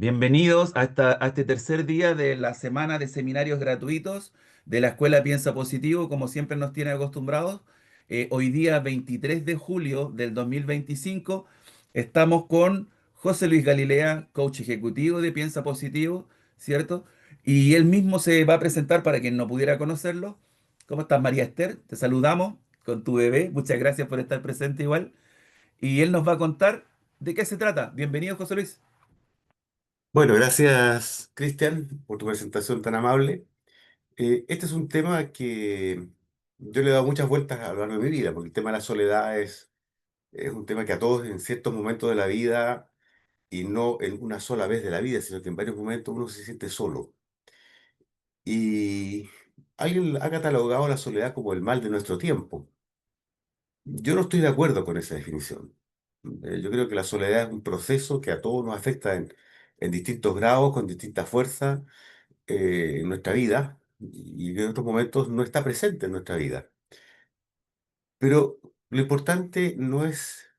Bienvenidos a este tercer día de la semana de seminarios gratuitos de la Escuela Piensa Positivo, como siempre nos tiene acostumbrados. Hoy día, 23 de julio del 2025, estamos con José Luis Galilea, coach ejecutivo de Piensa Positivo, ¿cierto? Y él mismo se va a presentar para quien no pudiera conocerlo. ¿Cómo estás, María Esther? Te saludamos con tu bebé. Muchas gracias por estar presente igual. Y él nos va a contar de qué se trata. Bienvenido, José Luis. Bueno, gracias, Cristian, por tu presentación tan amable. Este es un tema que yo le he dado muchas vueltas a lo largo de mi vida, porque el tema de la soledad es un tema que a todos en ciertos momentos de la vida, y no en una sola vez de la vida, sino que en varios momentos uno se siente solo. Y alguien ha catalogado la soledad como el mal de nuestro tiempo. Yo no estoy de acuerdo con esa definición. Yo creo que la soledad es un proceso que a todos nos afecta en distintos grados, con distintas fuerzas en nuestra vida y que en otros momentos no está presente en nuestra vida. Pero lo importante no es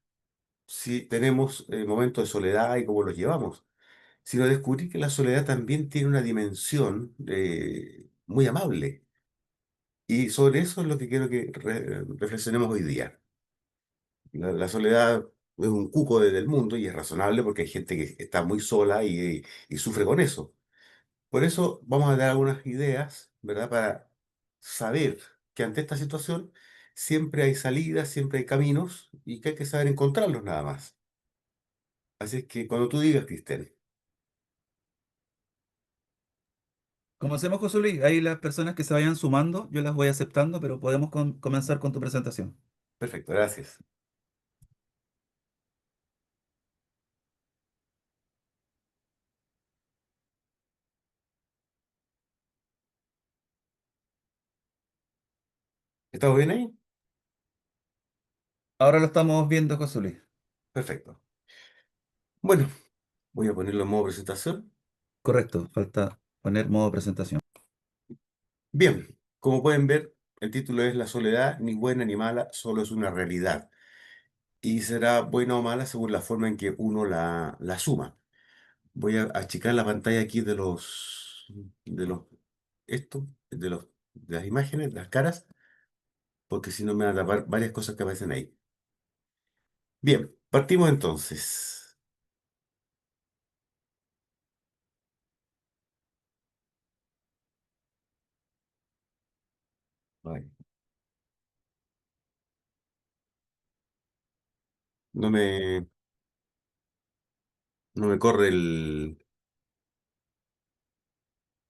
si tenemos momentos de soledad y cómo los llevamos, sino descubrir que la soledad también tiene una dimensión muy amable. Y sobre eso es lo que quiero que reflexionemos hoy día. La soledad es un cuco del mundo y es razonable porque hay gente que está muy sola y sufre con eso. Por eso vamos a dar algunas ideas, ¿verdad? Para saber que ante esta situación siempre hay salidas, siempre hay caminos y que hay que saber encontrarlos nada más. Así es que cuando tú digas, Cristian, Como hacemos, José Luis, ahí las personas que se vayan sumando, yo las voy aceptando, pero podemos comenzar con tu presentación. perfecto, gracias. ¿Estamos bien ahí? Ahora lo estamos viendo, José Luis. Perfecto. Bueno, voy a ponerlo en modo presentación. Correcto, falta poner modo presentación. Bien, como pueden ver, el título es La soledad, ni buena ni mala, solo es una realidad. Y será buena o mala según la forma en que uno la suma. Voy a achicar la pantalla aquí de los, de las imágenes, de las caras, porque si no me van a tapar varias cosas que aparecen ahí. Bien, partimos entonces. Ay, no me, no me corre el...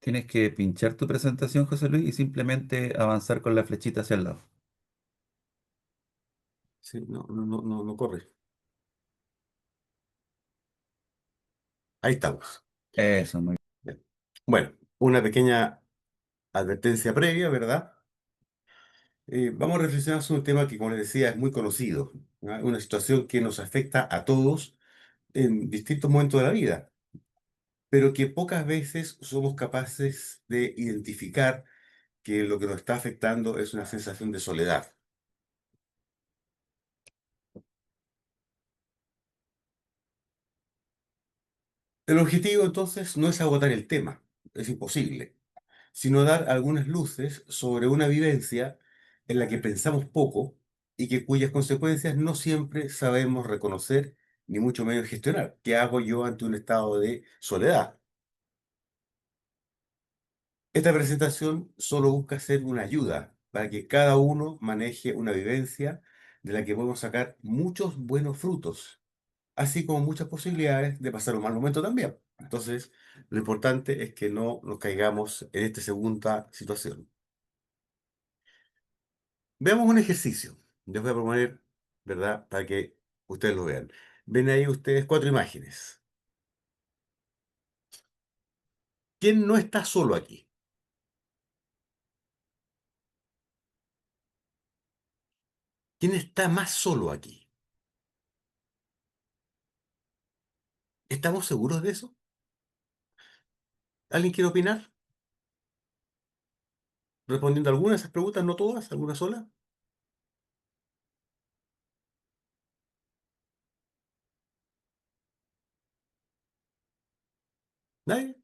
Tienes que pinchar tu presentación, José Luis, y simplemente avanzar con la flechita hacia el lado. Sí, no corre. Ahí estamos. Eso, muy Bien. Bueno, una pequeña advertencia previa, ¿verdad? Vamos a reflexionar sobre un tema que, como les decía, es muy conocido, ¿no? Una situación que nos afecta a todos en distintos momentos de la vida, pero que pocas veces somos capaces de identificar que lo que nos está afectando es una sensación de soledad. El objetivo entonces no es agotar el tema, es imposible, sino dar algunas luces sobre una vivencia en la que pensamos poco y que cuyas consecuencias no siempre sabemos reconocer ni mucho menos gestionar. ¿Qué hago yo ante un estado de soledad? Esta presentación solo busca ser una ayuda para que cada uno maneje una vivencia de la que podemos sacar muchos buenos frutos, así como muchas posibilidades de pasar un mal momento también. Entonces, lo importante es que no nos caigamos en esta segunda situación. Veamos un ejercicio. Les voy a proponer, ¿verdad? Para que ustedes lo vean. Ven ahí ustedes cuatro imágenes. ¿Quién no está solo aquí? ¿Quién está más solo aquí? ¿Estamos seguros de eso? ¿Alguien quiere opinar? Respondiendo a algunas de esas preguntas, no todas, alguna sola. Nadie.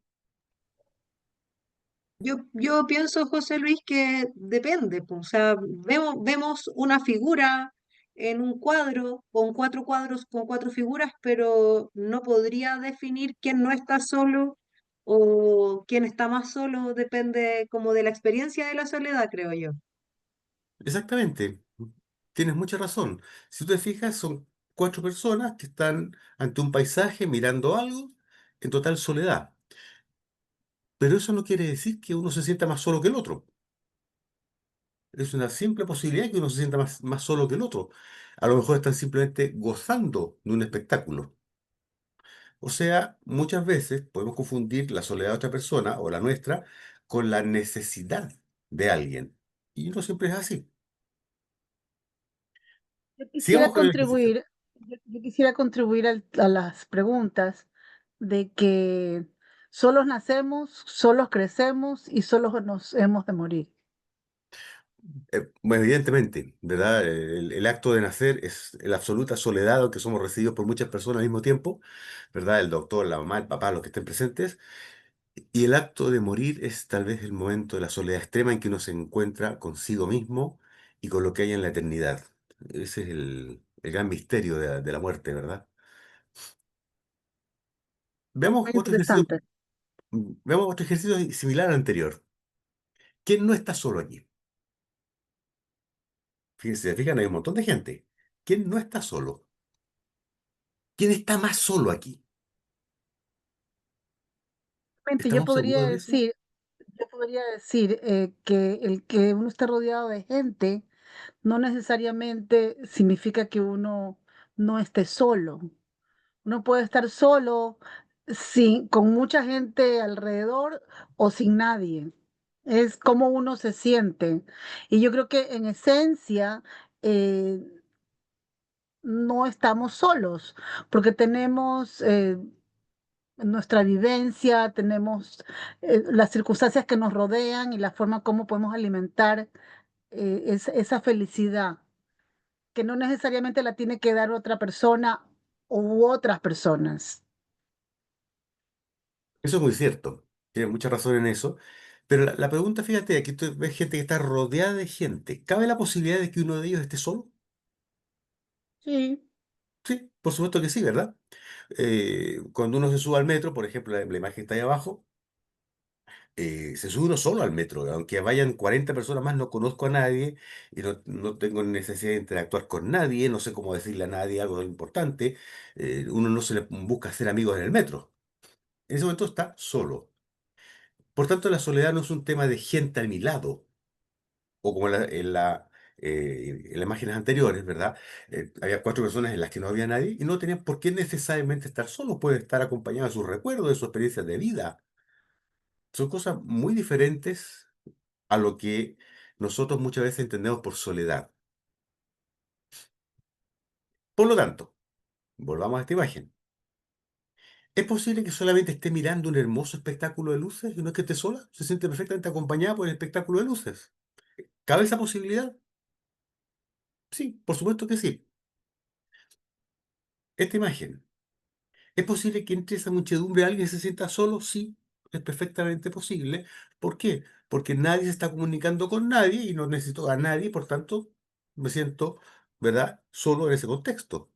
Yo pienso, José Luis, que depende, pues, o sea, vemos una figura en un cuadro con cuatro cuadros, con cuatro figuras, pero no podría definir quién no está solo o quién está más solo, depende como de la experiencia de la soledad, creo yo. Exactamente. Tienes mucha razón. Si tú te fijas, son cuatro personas que están ante un paisaje mirando algo en total soledad. Pero eso no quiere decir que uno se sienta más solo que el otro. Es una simple posibilidad que uno se sienta más solo que el otro. A lo mejor están simplemente gozando de un espectáculo. O sea, muchas veces podemos confundir la soledad de otra persona o la nuestra con la necesidad de alguien. Y no siempre es así. Yo quisiera Sigamos con el ejercicio. contribuir, yo quisiera contribuir a las preguntas de que solos nacemos, solos crecemos y solos nos hemos de morir. Bueno, evidentemente, ¿verdad? El acto de nacer es la absoluta soledad, aunque somos recibidos por muchas personas al mismo tiempo, ¿verdad? El doctor, la mamá, el papá, los que estén presentes. Y el acto de morir es tal vez el momento de la soledad extrema en que uno se encuentra consigo mismo y con lo que hay en la eternidad. Ese es el gran misterio de la muerte, ¿verdad? Veamos Muy otro ejercicio, interesante. veamos otro ejercicio similar al anterior. ¿Quién no está solo aquí? Fíjense, se fijan, hay un montón de gente. ¿Quién no está solo? ¿Quién está más solo aquí? Realmente, ¿Estamos seguros de eso? yo podría decir que el que uno esté rodeado de gente no necesariamente significa que uno no esté solo. Uno puede estar solo, con mucha gente alrededor o sin nadie. Es como uno se siente. Y yo creo que en esencia eh, no estamos solos, porque tenemos nuestra vivencia, tenemos las circunstancias que nos rodean y la forma como podemos alimentar esa felicidad, que no necesariamente la tiene que dar otra persona u otras personas. Eso es muy cierto. Tienes mucha razón en eso. Pero la pregunta, fíjate, aquí tú ves gente que está rodeada de gente. ¿Cabe la posibilidad de que uno de ellos esté solo? Sí. Sí, por supuesto que sí, ¿verdad? Cuando uno se sube al metro, por ejemplo, la imagen que está ahí abajo, se sube uno solo al metro. Aunque vayan 40 personas más, no conozco a nadie y no tengo necesidad de interactuar con nadie, no sé cómo decirle a nadie algo importante. Uno no se le busca hacer amigos en el metro. En ese momento está solo. Por tanto, la soledad no es un tema de gente a mi lado, o como en las imágenes anteriores, ¿verdad? Había cuatro personas en las que no había nadie y no tenían por qué necesariamente estar solos, puede estar acompañado de sus recuerdos, de sus experiencias de vida. Son cosas muy diferentes a lo que nosotros muchas veces entendemos por soledad. Por lo tanto, volvamos a esta imagen. ¿Es posible que solamente esté mirando un hermoso espectáculo de luces y no es que esté sola? Se siente perfectamente acompañada por el espectáculo de luces. ¿Cabe esa posibilidad? Sí, por supuesto que sí. Esta imagen. ¿Es posible que entre esa muchedumbre alguien se sienta solo? Sí, es perfectamente posible. ¿Por qué? Porque nadie se está comunicando con nadie y no necesito a nadie, por tanto, me siento, ¿verdad?, solo en ese contexto.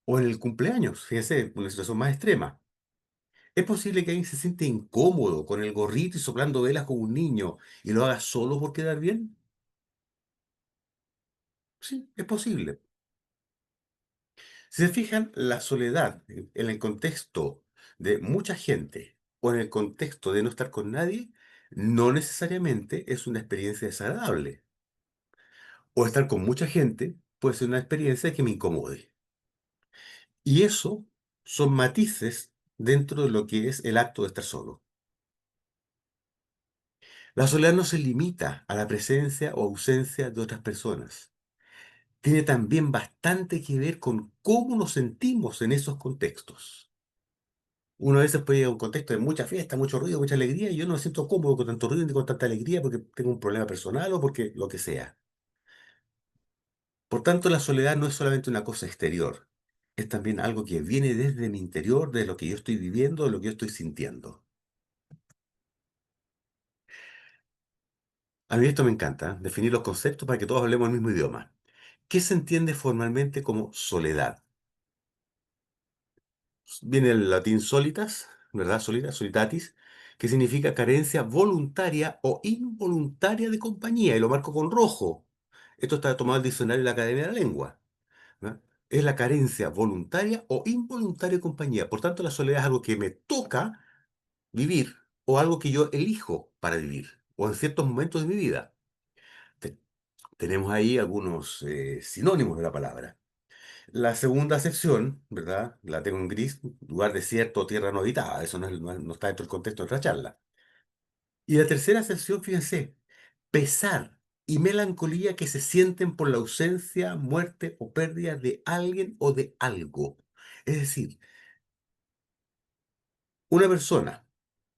O en el cumpleaños, fíjense, una situación más extrema. ¿Es posible que alguien se siente incómodo con el gorrito y soplando velas como un niño y lo haga solo por quedar bien? Sí, es posible. Si se fijan, la soledad en el contexto de mucha gente o en el contexto de no estar con nadie, no necesariamente es una experiencia desagradable. O estar con mucha gente puede ser una experiencia que me incomode. Y eso son matices dentro de lo que es el acto de estar solo. La soledad no se limita a la presencia o ausencia de otras personas. Tiene también bastante que ver con cómo nos sentimos en esos contextos. Uno a veces puede ir a un contexto de mucha fiesta, mucho ruido, mucha alegría, y yo no me siento cómodo con tanto ruido ni con tanta alegría porque tengo un problema personal o porque lo que sea. Por tanto, la soledad no es solamente una cosa exterior, es también algo que viene desde mi interior, de lo que yo estoy viviendo, de lo que yo estoy sintiendo. A mí esto me encanta, ¿eh? Definir los conceptos para que todos hablemos el mismo idioma. ¿Qué se entiende formalmente como soledad? Viene el latín solitas, ¿verdad? Solitas, solitatis, que significa carencia voluntaria o involuntaria de compañía, y lo marco con rojo. Esto está tomado del diccionario de la Academia de la Lengua, ¿no? Es la carencia voluntaria o involuntaria de compañía. Por tanto, la soledad es algo que me toca vivir o algo que yo elijo para vivir, o en ciertos momentos de mi vida. Te- Tenemos ahí algunos sinónimos de la palabra. La segunda acepción, ¿verdad? La tengo en gris, lugar desierto o tierra no habitada. Eso no está dentro del contexto de nuestra charla. Y la tercera acepción, fíjense, pesar y melancolía que se sienten por la ausencia, muerte o pérdida de alguien o de algo. Es decir, una persona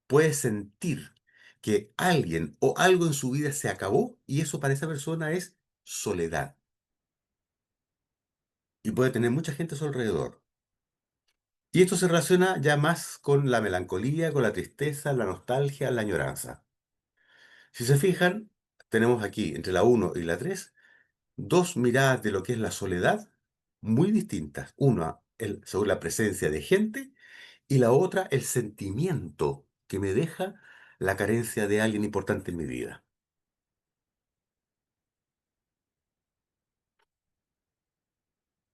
puede sentir que alguien o algo en su vida se acabó y eso para esa persona es soledad. Y puede tener mucha gente a su alrededor. Y esto se relaciona ya más con la melancolía, con la tristeza, la nostalgia, la añoranza. Si se fijan, tenemos aquí entre la uno y la 3 dos miradas de lo que es la soledad muy distintas. Una, sobre la presencia de gente y la otra, el sentimiento que me deja la carencia de alguien importante en mi vida.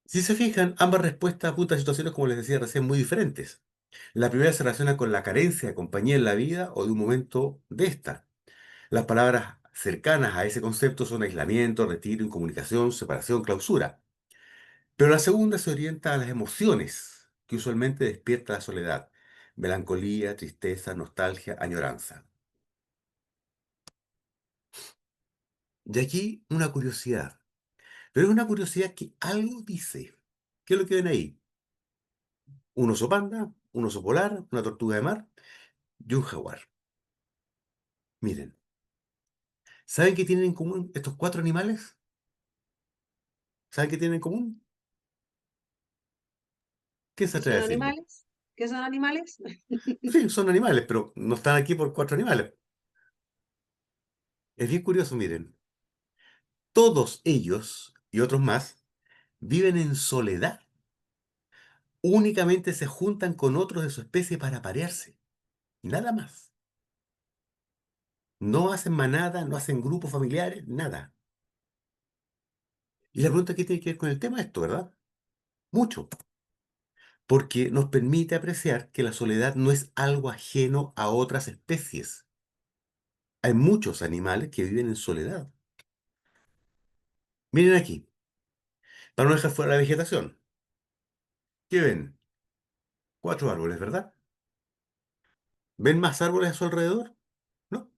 Si se fijan, ambas respuestas apuntan a situaciones, como les decía recién, muy diferentes. La primera se relaciona con la carencia de compañía en la vida o de un momento de esta. Las palabras cercanas a ese concepto son aislamiento, retiro, incomunicación, separación, clausura. Pero la segunda se orienta a las emociones que usualmente despierta la soledad. Melancolía, tristeza, nostalgia, añoranza. Y aquí una curiosidad. Pero es una curiosidad que algo dice. ¿Qué es lo que ven ahí? Un oso panda, un oso polar, una tortuga de mar y un jaguar. Miren, ¿saben qué tienen en común estos cuatro animales? ¿Saben qué tienen en común? ¿Quién se ¿Qué atreve a son decirlo? animales? ¿Qué son animales? Sí, son animales, pero no están aquí por cuatro animales. Es bien curioso, miren. Todos ellos y otros más viven en soledad. Únicamente se juntan con otros de su especie para parearse. Nada más. No hacen manada, no hacen grupos familiares, nada. Y la pregunta que tiene que ver con el tema es esto, ¿verdad? Mucho. Porque nos permite apreciar que la soledad no es algo ajeno a otras especies. Hay muchos animales que viven en soledad. Miren aquí, para no dejar fuera la vegetación. ¿Qué ven? Cuatro árboles, ¿verdad? ¿Ven más árboles a su alrededor? No,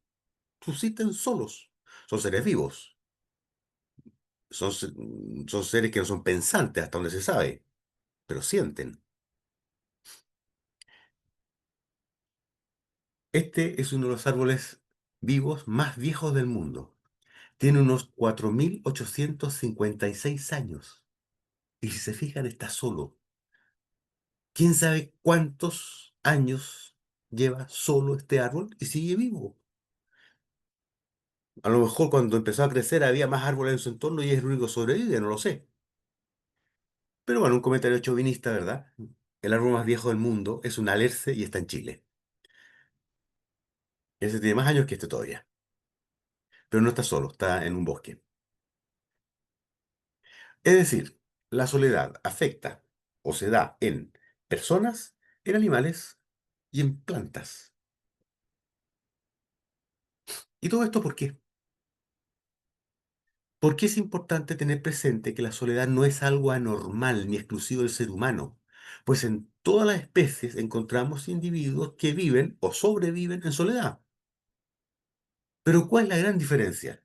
subsisten solos. Son seres vivos. Son seres que no son pensantes hasta donde se sabe, pero sienten. Este es uno de los árboles vivos más viejos del mundo. Tiene unos 4856 años. Y si se fijan, está solo. ¿Quién sabe cuántos años lleva solo este árbol y sigue vivo? A lo mejor cuando empezó a crecer había más árboles en su entorno y es el único que sobrevive, no lo sé. Pero bueno, un comentario chauvinista, ¿verdad? El árbol más viejo del mundo es un alerce y está en Chile. Ese tiene más años que este todavía. Pero no está solo, está en un bosque. Es decir, la soledad afecta o se da en personas, en animales y en plantas. ¿Y todo esto por qué? ¿Por qué es importante tener presente que la soledad no es algo anormal ni exclusivo del ser humano? Pues en todas las especies encontramos individuos que viven o sobreviven en soledad. Pero ¿cuál es la gran diferencia?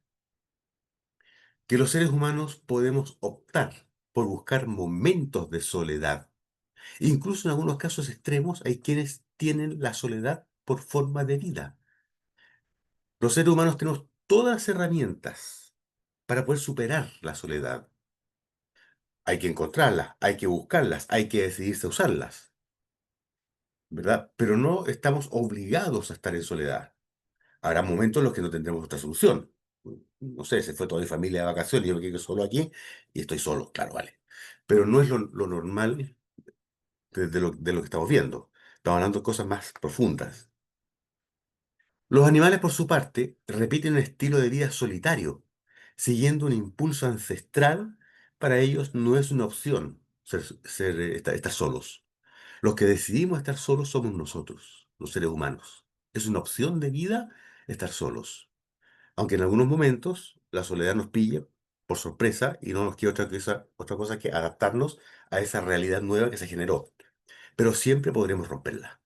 Que los seres humanos podemos optar por buscar momentos de soledad. Incluso en algunos casos extremos hay quienes tienen la soledad por forma de vida. Los seres humanos tenemos todas las herramientas para poder superar la soledad. Hay que encontrarlas, hay que buscarlas, hay que decidirse a usarlas, ¿verdad? Pero no estamos obligados a estar en soledad. Habrá momentos en los que no tendremos otra solución. No sé, se fue toda mi familia de vacaciones y yo me quedo solo aquí y estoy solo, claro, vale. Pero no es lo normal de lo que estamos viendo. Estamos hablando de cosas más profundas. Los animales, por su parte, repiten un estilo de vida solitario, siguiendo un impulso ancestral. Para ellos no es una opción estar solos. Los que decidimos estar solos somos nosotros, los seres humanos. Es una opción de vida estar solos. Aunque en algunos momentos la soledad nos pilla por sorpresa y no nos queda otra cosa que adaptarnos a esa realidad nueva que se generó. Pero siempre podremos romperla.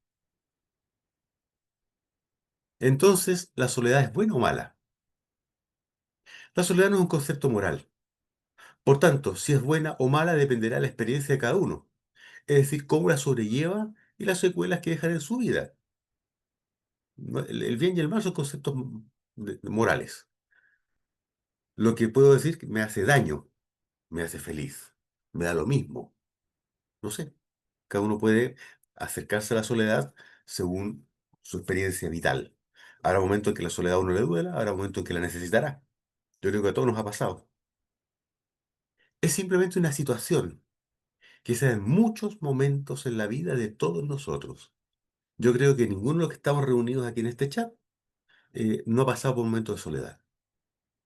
Entonces, ¿la soledad es buena o mala? La soledad no es un concepto moral. Por tanto, si es buena o mala dependerá de la experiencia de cada uno. Es decir, cómo la sobrelleva y las secuelas que dejan en su vida. El bien y el mal son conceptos morales. Lo que puedo decir que me hace daño, me hace feliz, me da lo mismo. No sé. Cada uno puede acercarse a la soledad según su experiencia vital. Habrá momentos en que la soledad a uno le duela, habrá momentos en que la necesitará. Yo creo que a todos nos ha pasado. Es simplemente una situación que se da en muchos momentos en la vida de todos nosotros. Yo creo que ninguno de los que estamos reunidos aquí en este chat no ha pasado por un momento de soledad.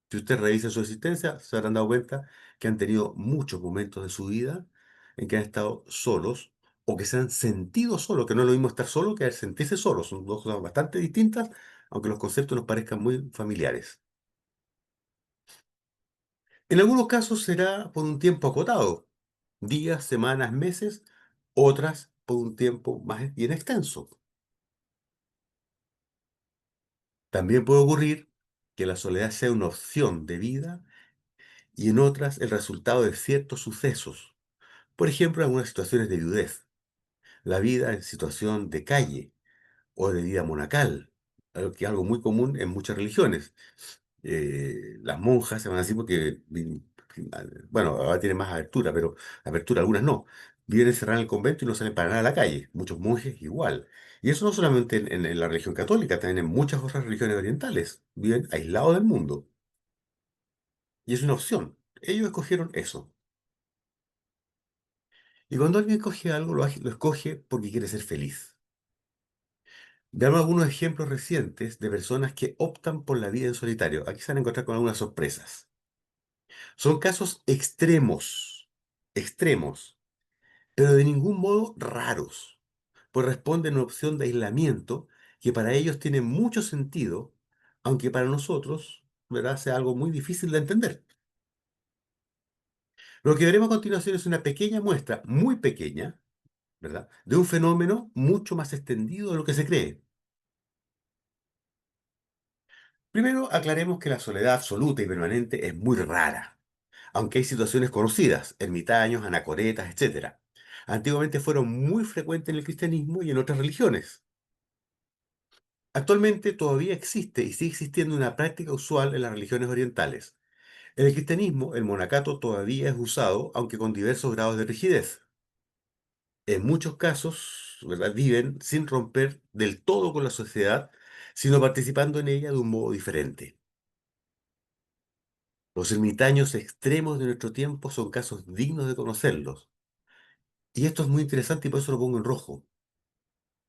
Si usted revisa su existencia, se habrán dado cuenta que han tenido muchos momentos de su vida en que han estado solos o que se han sentido solos, que no es lo mismo estar solo que sentirse solo. Son dos cosas bastante distintas, aunque los conceptos nos parezcan muy familiares. En algunos casos será por un tiempo acotado, días, semanas, meses, otras por un tiempo más bien extenso. También puede ocurrir que la soledad sea una opción de vida y en otras el resultado de ciertos sucesos. Por ejemplo, en algunas situaciones de viudez, la vida en situación de calle o de vida monacal, algo que es algo muy común en muchas religiones. Las monjas se van así porque, bueno, ahora tienen más apertura, algunas no. Viven encerradas en el convento y no salen para nada a la calle. Muchos monjes igual. Y eso no solamente en la religión católica, también en muchas otras religiones orientales. Viven aislados del mundo. Y es una opción. Ellos escogieron eso. Y cuando alguien escoge algo, lo escoge porque quiere ser feliz. Veamos algunos ejemplos recientes de personas que optan por la vida en solitario. Aquí se van a encontrar con algunas sorpresas. Son casos extremos, extremos, pero de ningún modo raros, pues responden a una opción de aislamiento que para ellos tiene mucho sentido, aunque para nosotros, ¿verdad?, sea algo muy difícil de entender. Lo que veremos a continuación es una pequeña muestra, muy pequeña, ¿verdad?, de un fenómeno mucho más extendido de lo que se cree. Primero, aclaremos que la soledad absoluta y permanente es muy rara, aunque hay situaciones conocidas, ermitaños, anacoretas, etcétera. Antiguamente fueron muy frecuentes en el cristianismo y en otras religiones. Actualmente todavía existe y sigue existiendo una práctica usual en las religiones orientales. En el cristianismo, el monacato todavía es usado, aunque con diversos grados de rigidez. En muchos casos, ¿verdad?, viven sin romper del todo con la sociedad, sino participando en ella de un modo diferente. Los ermitaños extremos de nuestro tiempo son casos dignos de conocerlos. Y esto es muy interesante y por eso lo pongo en rojo.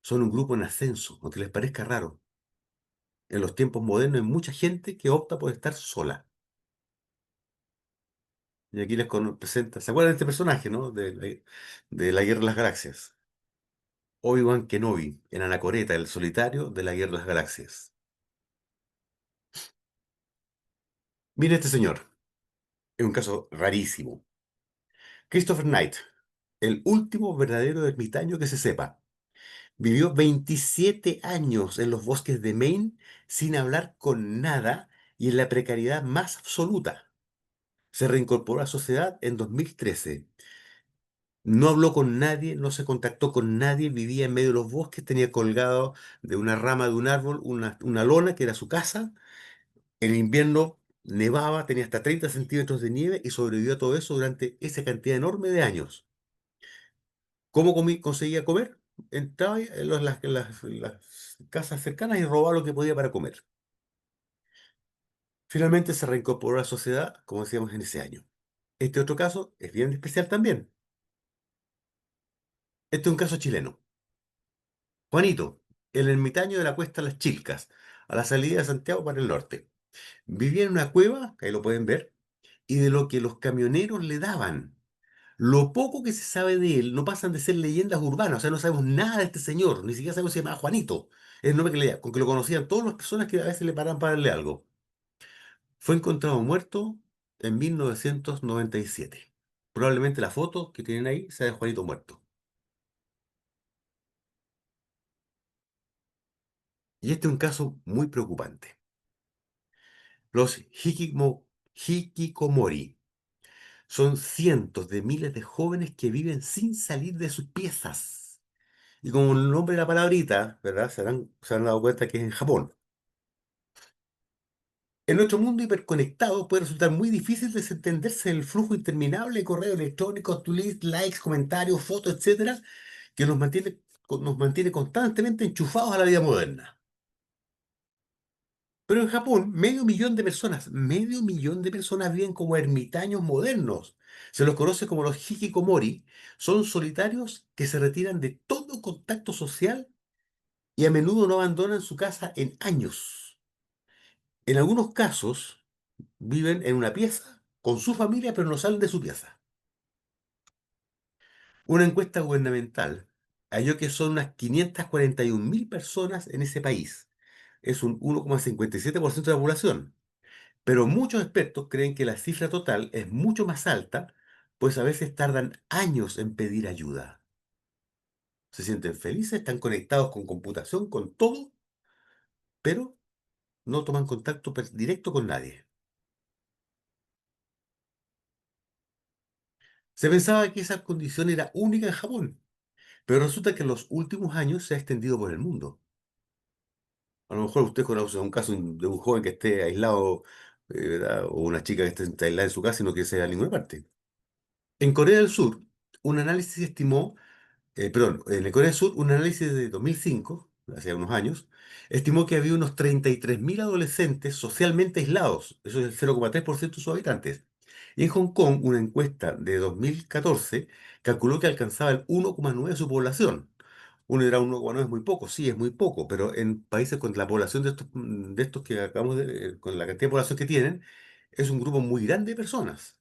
Son un grupo en ascenso, aunque les parezca raro. En los tiempos modernos hay mucha gente que opta por estar sola. Y aquí les presenta, ¿se acuerdan de este personaje, no? De la Guerra de las Galaxias. Obi-Wan Kenobi, en Anacoreta, el solitario de la Guerra de las Galaxias. Mire este señor, es un caso rarísimo. Christopher Knight, el último verdadero ermitaño que se sepa. Vivió 27 años en los bosques de Maine sin hablar con nada y en la precariedad más absoluta. Se reincorporó a la sociedad en 2013. No habló con nadie, no se contactó con nadie, vivía en medio de los bosques, tenía colgado de una rama de un árbol una lona que era su casa. En invierno nevaba, tenía hasta 30 centímetros de nieve y sobrevivió a todo eso durante esa cantidad enorme de años. ¿Cómo conseguía comer? Entraba en las casas cercanas y robaba lo que podía para comer. Finalmente se reincorporó a la sociedad, como decíamos, en ese año. Este otro caso es bien especial también. Este es un caso chileno. Juanito, el ermitaño de la Cuesta Las Chilcas, a la salida de Santiago para el norte. Vivía en una cueva, que ahí lo pueden ver, y de lo que los camioneros le daban. Lo poco que se sabe de él no pasan de ser leyendas urbanas, o sea, no sabemos nada de este señor, ni siquiera sabemos si se llamaba Juanito, es el nombre que con que lo conocían todas las personas que a veces le paraban para darle algo. Fue encontrado muerto en 1997. Probablemente la foto que tienen ahí sea de Juanito muerto. Y este es un caso muy preocupante. Los hikikomori son cientos de miles de jóvenes que viven sin salir de sus piezas. Y como el nombre de la palabrita, ¿verdad? Se han dado cuenta que es en Japón. En nuestro mundo hiperconectado puede resultar muy difícil desentenderse del flujo interminable de correo electrónico, tweets, likes, comentarios, fotos, etcétera, que nos mantiene constantemente enchufados a la vida moderna. Pero en Japón, medio millón de personas viven como ermitaños modernos. Se los conoce como los hikikomori. Son solitarios que se retiran de todo contacto social y a menudo no abandonan su casa en años. En algunos casos, viven en una pieza con su familia, pero no salen de su pieza. Una encuesta gubernamental halló que son unas 541.000 personas en ese país. Es un 1,57% de la población. Pero muchos expertos creen que la cifra total es mucho más alta, pues a veces tardan años en pedir ayuda. Se sienten felices, están conectados con computación, con todo, pero no toman contacto directo con nadie. Se pensaba que esa condición era única en Japón, pero resulta que en los últimos años se ha extendido por el mundo. A lo mejor usted conoce un caso de un joven que esté aislado, ¿verdad? O una chica que esté aislada en su casa y no quiere salir a ninguna parte. En Corea del Sur, un análisis estimó perdón, en Corea del Sur, un análisis de 2005, hace unos años, estimó que había unos 33.000 adolescentes socialmente aislados, eso es el 0,3% de sus habitantes. Y en Hong Kong, una encuesta de 2014 calculó que alcanzaba el 1,9% de su población. Uno dirá, 1,9 es muy poco, sí, es muy poco, pero en países con la población de estos que acabamos de, con la cantidad de población que tienen, es un grupo muy grande de personas.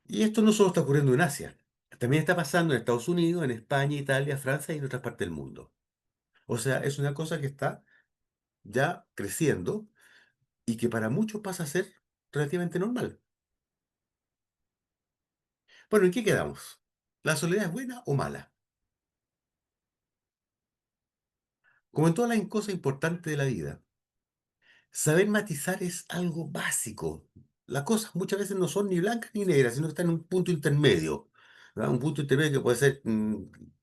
Y esto no solo está ocurriendo en Asia, también está pasando en Estados Unidos, en España, Italia, Francia y en otras partes del mundo. O sea, es una cosa que está ya creciendo y que para muchos pasa a ser relativamente normal. Bueno, ¿en qué quedamos? ¿La soledad es buena o mala? Como en todas las cosas importantes de la vida, saber matizar es algo básico. Las cosas muchas veces no son ni blancas ni negras, sino que están en un punto intermedio. ¿Verdad? Un punto intermedio que puede ser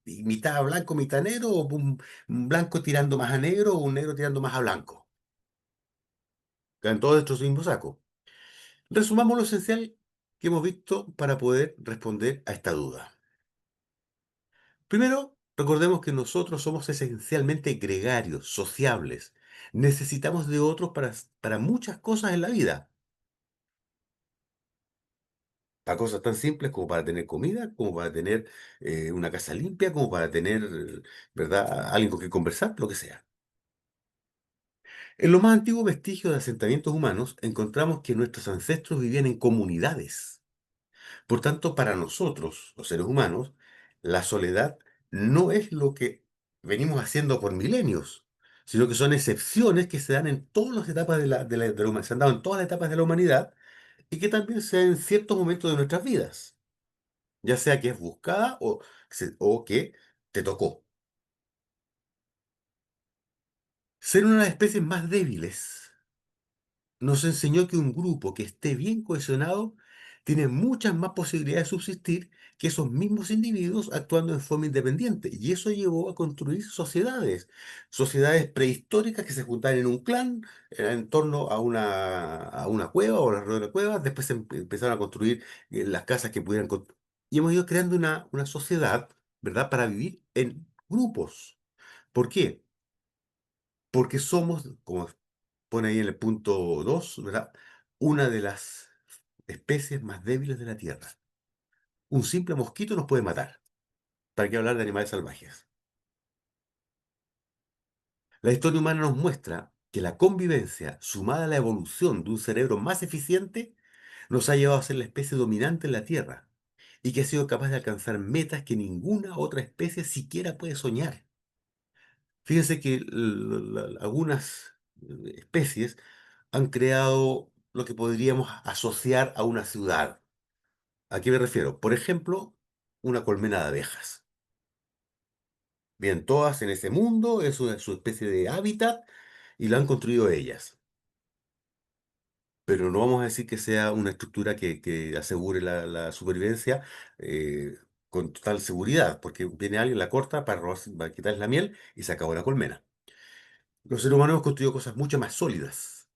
mitad blanco, mitad negro, o un blanco tirando más a negro, o un negro tirando más a blanco. Quedan todos dentro del mismo saco. Resumamos lo esencial que hemos visto para poder responder a esta duda. Primero, recordemos que nosotros somos esencialmente gregarios, sociables. Necesitamos de otros para muchas cosas en la vida. Para cosas tan simples como para tener comida, como para tener una casa limpia, como para tener, ¿verdad?, alguien con quien conversar, lo que sea. En los más antiguos vestigios de asentamientos humanos encontramos que nuestros ancestros vivían en comunidades. Por tanto, para nosotros, los seres humanos, la soledad no es lo que venimos haciendo por milenios, sino que son excepciones que se dan en todas las etapas se han dado en todas las etapas de la humanidad y que también se dan en ciertos momentos de nuestras vidas, ya sea que es buscada o que te tocó. Ser una de las especies más débiles nos enseñó que un grupo que esté bien cohesionado tiene muchas más posibilidades de subsistir que esos mismos individuos actuando en forma independiente. Y eso llevó a construir sociedades, sociedades prehistóricas que se juntaban en un clan en torno a una cueva o alrededor de la cueva. Después empezaron a construir las casas que pudieran. Y hemos ido creando una sociedad, ¿verdad?, para vivir en grupos. ¿Por qué? Porque somos, como pone ahí en el punto 2, ¿verdad?, una de las especies más débiles de la Tierra. Un simple mosquito nos puede matar. ¿Para qué hablar de animales salvajes? La historia humana nos muestra que la convivencia, sumada a la evolución de un cerebro más eficiente, nos ha llevado a ser la especie dominante en la Tierra y que ha sido capaz de alcanzar metas que ninguna otra especie siquiera puede soñar. Fíjense que algunas especies han creado lo que podríamos asociar a una ciudad. ¿A qué me refiero? Por ejemplo, una colmena de abejas. Bien, todas en ese mundo, es su especie de hábitat y lo han construido ellas. Pero no vamos a decir que sea una estructura que asegure la supervivencia con total seguridad, porque viene alguien, la corta para, para quitarle la miel y se acabó la colmena. Los seres humanos hemos construido cosas mucho más sólidas,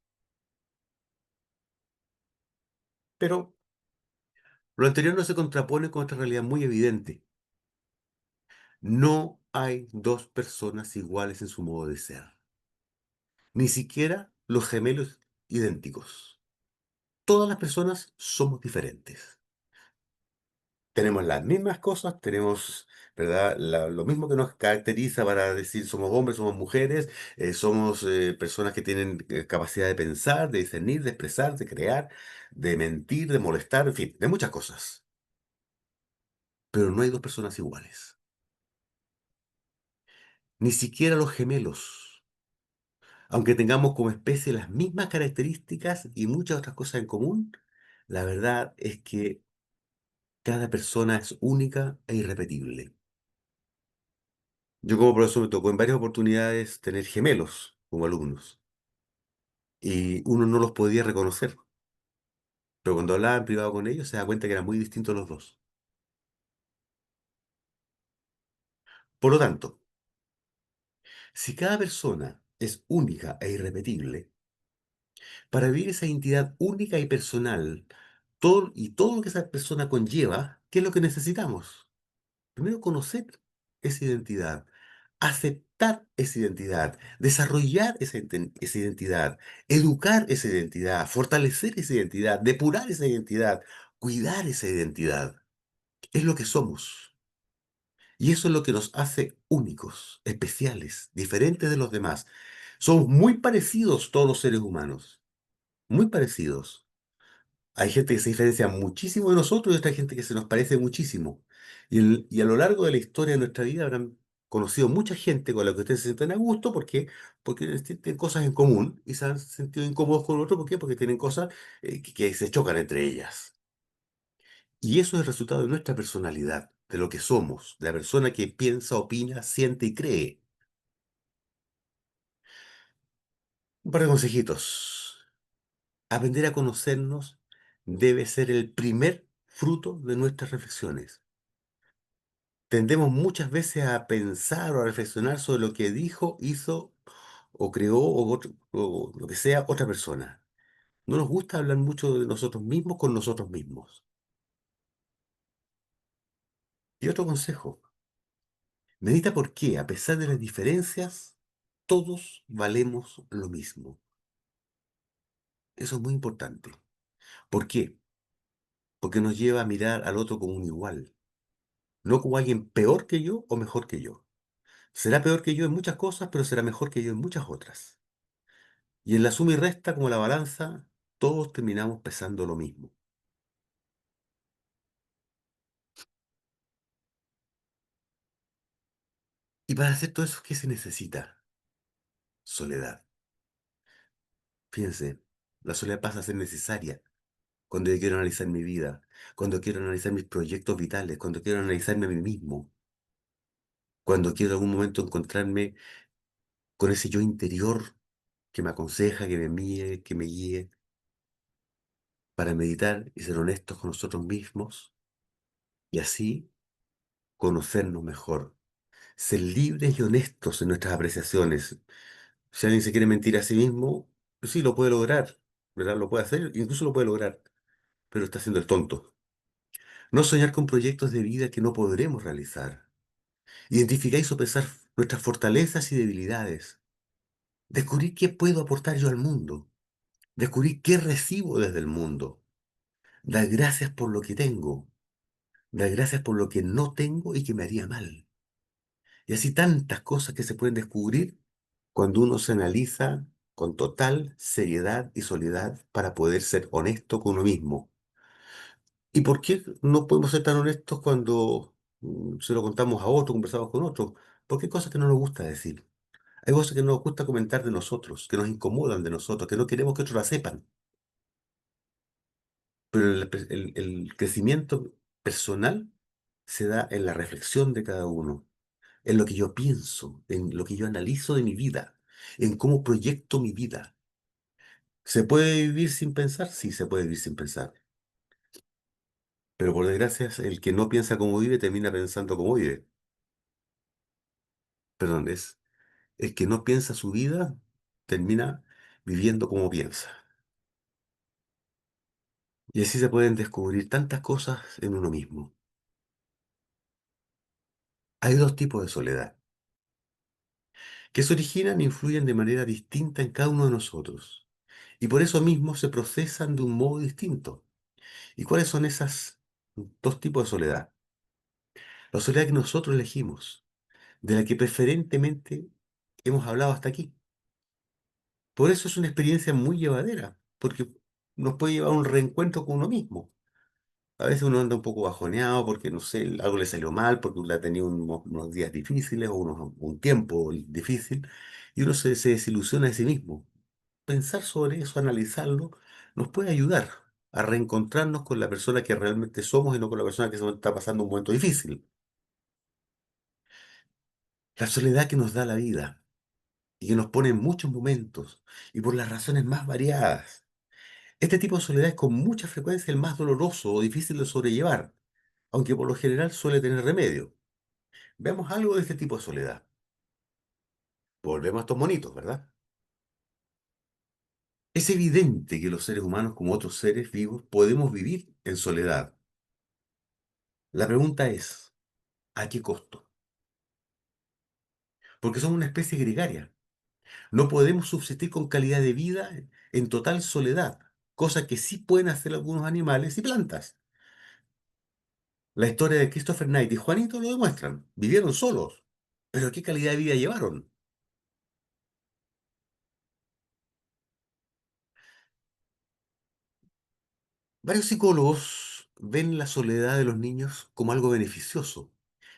pero lo anterior no se contrapone con otra realidad muy evidente. No hay dos personas iguales en su modo de ser, ni siquiera los gemelos idénticos. Todas las personas somos diferentes. Tenemos las mismas cosas, tenemos, ¿verdad?, lo mismo que nos caracteriza para decir somos hombres, somos mujeres, somos personas que tienen capacidad de pensar, de discernir, de expresar, de crear, de mentir, de molestar, en fin, de muchas cosas. Pero no hay dos personas iguales. Ni siquiera los gemelos. Aunque tengamos como especie las mismas características y muchas otras cosas en común, la verdad es que cada persona es única e irrepetible. Yo como profesor me tocó en varias oportunidades tener gemelos como alumnos y uno no los podía reconocer, pero cuando hablaba en privado con ellos se da cuenta que eran muy distintos los dos. Por lo tanto, si cada persona es única e irrepetible, para vivir esa identidad única y personal, todo lo que esa persona conlleva, ¿qué es lo que necesitamos? Primero, conocer esa identidad, aceptar esa identidad, desarrollar esa identidad, educar esa identidad, fortalecer esa identidad, depurar esa identidad, cuidar esa identidad. Es lo que somos. Y eso es lo que nos hace únicos, especiales, diferentes de los demás. Somos muy parecidos todos los seres humanos, muy parecidos. Hay gente que se diferencia muchísimo de nosotros y otra gente que se nos parece muchísimo. Y a lo largo de la historia de nuestra vida habrán conocido mucha gente con la que ustedes se sienten a gusto porque tienen cosas en común y se han sentido incómodos con otro. ¿Por qué? Porque tienen cosas que se chocan entre ellas. Y eso es el resultado de nuestra personalidad, de lo que somos, de la persona que piensa, opina, siente y cree. Un par de consejitos. Aprender a conocernos debe ser el primer fruto de nuestras reflexiones. Tendemos muchas veces a pensar o a reflexionar sobre lo que dijo, hizo o creó o lo que sea otra persona. No nos gusta hablar mucho de nosotros mismos con nosotros mismos. Y otro consejo, medita por qué, a pesar de las diferencias, todos valemos lo mismo. Eso es muy importante. ¿Por qué? Porque nos lleva a mirar al otro como un igual, no como alguien peor que yo o mejor que yo. Será peor que yo en muchas cosas, pero será mejor que yo en muchas otras. Y en la suma y resta, como la balanza, todos terminamos pesando lo mismo. Y para hacer todo eso, ¿qué se necesita? Soledad. Fíjense, la soledad pasa a ser necesaria cuando yo quiero analizar mi vida, cuando quiero analizar mis proyectos vitales, cuando quiero analizarme a mí mismo, cuando quiero en algún momento encontrarme con ese yo interior que me aconseja, que me mire, que me guíe. para meditar y ser honestos con nosotros mismos y así conocernos mejor, ser libres y honestos en nuestras apreciaciones. Si alguien se quiere mentir a sí mismo, pues sí, lo puede lograr, ¿verdad? Lo puede hacer, incluso lo puede lograr, pero está haciendo el tonto. No soñar con proyectos de vida que no podremos realizar. Identificar y sopesar nuestras fortalezas y debilidades. Descubrir qué puedo aportar yo al mundo. Descubrir qué recibo desde el mundo. Dar gracias por lo que tengo. Dar gracias por lo que no tengo y que me haría mal. Y así tantas cosas que se pueden descubrir cuando uno se analiza con total seriedad y soledad para poder ser honesto con uno mismo. ¿Y por qué no podemos ser tan honestos cuando se lo contamos a otro, conversamos con otro? Porque hay cosas que no nos gusta decir. Hay cosas que no nos gusta comentar de nosotros, que nos incomodan de nosotros, que no queremos que otros la sepan. Pero el crecimiento personal se da en la reflexión de cada uno, en lo que yo pienso, en lo que yo analizo de mi vida, en cómo proyecto mi vida. ¿Se puede vivir sin pensar? Sí, se puede vivir sin pensar. Pero por desgracia, el que no piensa como vive termina pensando como vive. Perdón, es el que no piensa su vida termina viviendo como piensa. Y así se pueden descubrir tantas cosas en uno mismo. Hay dos tipos de soledad, que se originan e influyen de manera distinta en cada uno de nosotros. Y por eso mismo se procesan de un modo distinto. ¿Y cuáles son esas dos tipos de soledad? La soledad que nosotros elegimos, de la que preferentemente hemos hablado hasta aquí. Por eso es una experiencia muy llevadera, porque nos puede llevar a un reencuentro con uno mismo. A veces uno anda un poco bajoneado porque, no sé, algo le salió mal, porque uno ha tenido unos días difíciles o un tiempo difícil, y uno se desilusiona de sí mismo. Pensar sobre eso, analizarlo, nos puede ayudar a reencontrarnos con la persona que realmente somos y no con la persona que se está pasando un momento difícil. La soledad que nos da la vida y que nos pone en muchos momentos y por las razones más variadas. Este tipo de soledad es con mucha frecuencia el más doloroso o difícil de sobrellevar, aunque por lo general suele tener remedio. Veamos algo de este tipo de soledad. Volvemos a estos monitos, ¿verdad? Es evidente que los seres humanos, como otros seres vivos, podemos vivir en soledad. La pregunta es, ¿a qué costo? Porque somos una especie gregaria. No podemos subsistir con calidad de vida en total soledad, cosa que sí pueden hacer algunos animales y plantas. La historia de Christopher Knight y Juanito lo demuestran. Vivieron solos, pero ¿qué calidad de vida llevaron? Varios psicólogos ven la soledad de los niños como algo beneficioso,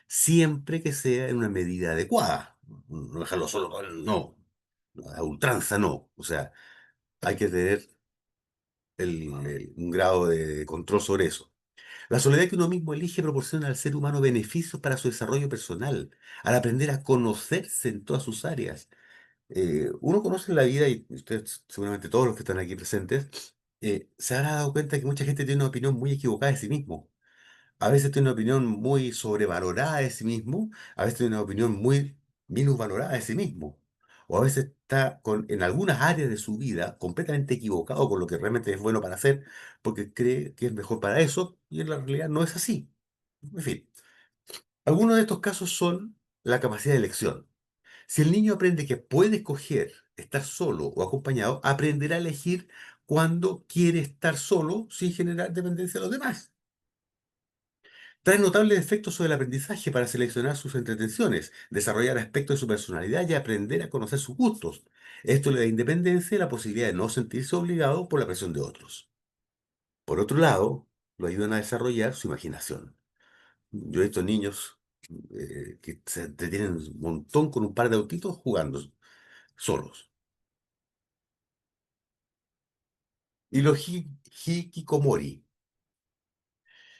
siempre que sea en una medida adecuada. No dejarlo solo, no, a ultranza no. O sea, hay que tener un grado de control sobre eso. La soledad que uno mismo elige proporciona al ser humano beneficios para su desarrollo personal, al aprender a conocerse en todas sus áreas. Uno conoce la vida, y ustedes, seguramente todos los que están aquí presentes, se habrá dado cuenta que mucha gente tiene una opinión muy equivocada de sí mismo. A veces tiene una opinión muy sobrevalorada de sí mismo, a veces tiene una opinión muy minusvalorada de sí mismo. O a veces está en algunas áreas de su vida completamente equivocado con lo que realmente es bueno para hacer, porque cree que es mejor para eso, y en la realidad no es así. En fin, algunos de estos casos son la capacidad de elección. Si el niño aprende que puede escoger estar solo o acompañado, aprenderá a elegir cuándo quiere estar solo sin generar dependencia de los demás. Trae notables efectos sobre el aprendizaje para seleccionar sus entretenciones, desarrollar aspectos de su personalidad y aprender a conocer sus gustos. Esto le da independencia y la posibilidad de no sentirse obligado por la presión de otros. Por otro lado, lo ayudan a desarrollar su imaginación. Yo he visto niños que se entretienen un montón con un par de autitos jugando solos. Y los hikikomori.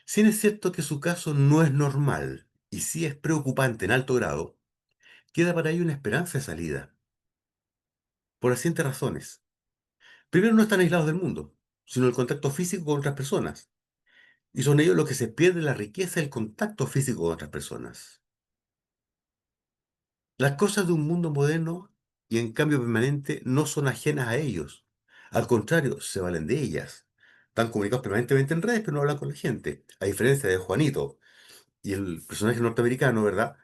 Si bien es cierto que su caso no es normal y sí es preocupante en alto grado, queda para ello una esperanza de salida, por las siguientes razones. Primero, no están aislados del mundo. sino el contacto físico con otras personas. Y son ellos los que se pierden la riqueza del contacto físico con otras personas. Las cosas de un mundo moderno y en cambio permanente no son ajenas a ellos. Al contrario, se valen de ellas. Están comunicados permanentemente en redes, pero no hablan con la gente. A diferencia de Juanito y el personaje norteamericano, ¿verdad?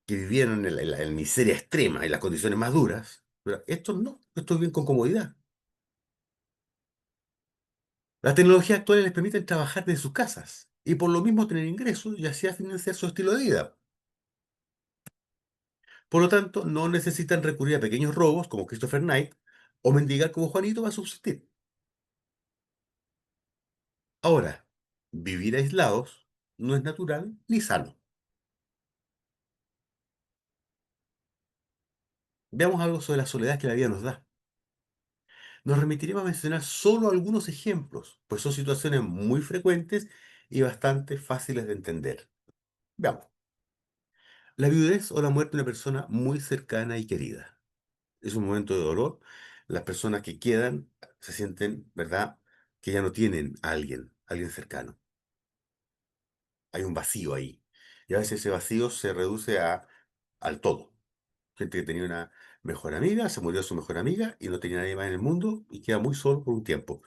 Que vivían en la miseria extrema, en las condiciones más duras. ¿Verdad? Estos no, estos viven con comodidad. Las tecnologías actuales les permiten trabajar desde sus casas y por lo mismo tener ingresos y así financiar su estilo de vida. Por lo tanto, no necesitan recurrir a pequeños robos como Christopher Knight o mendigar como Juanito va a subsistir. Ahora, vivir aislados no es natural ni sano. Veamos algo sobre la soledad que la vida nos da. Nos remitiremos a mencionar solo algunos ejemplos, pues son situaciones muy frecuentes y bastante fáciles de entender. Veamos. La viudez o la muerte de una persona muy cercana y querida. Es un momento de dolor. Las personas que quedan se sienten, ¿verdad?, que ya no tienen a alguien cercano. Hay un vacío ahí. Y a veces ese vacío se reduce al todo. Gente que tenía una mejor amiga, se murió su mejor amiga y no tenía nadie más en el mundo y queda muy solo por un tiempo.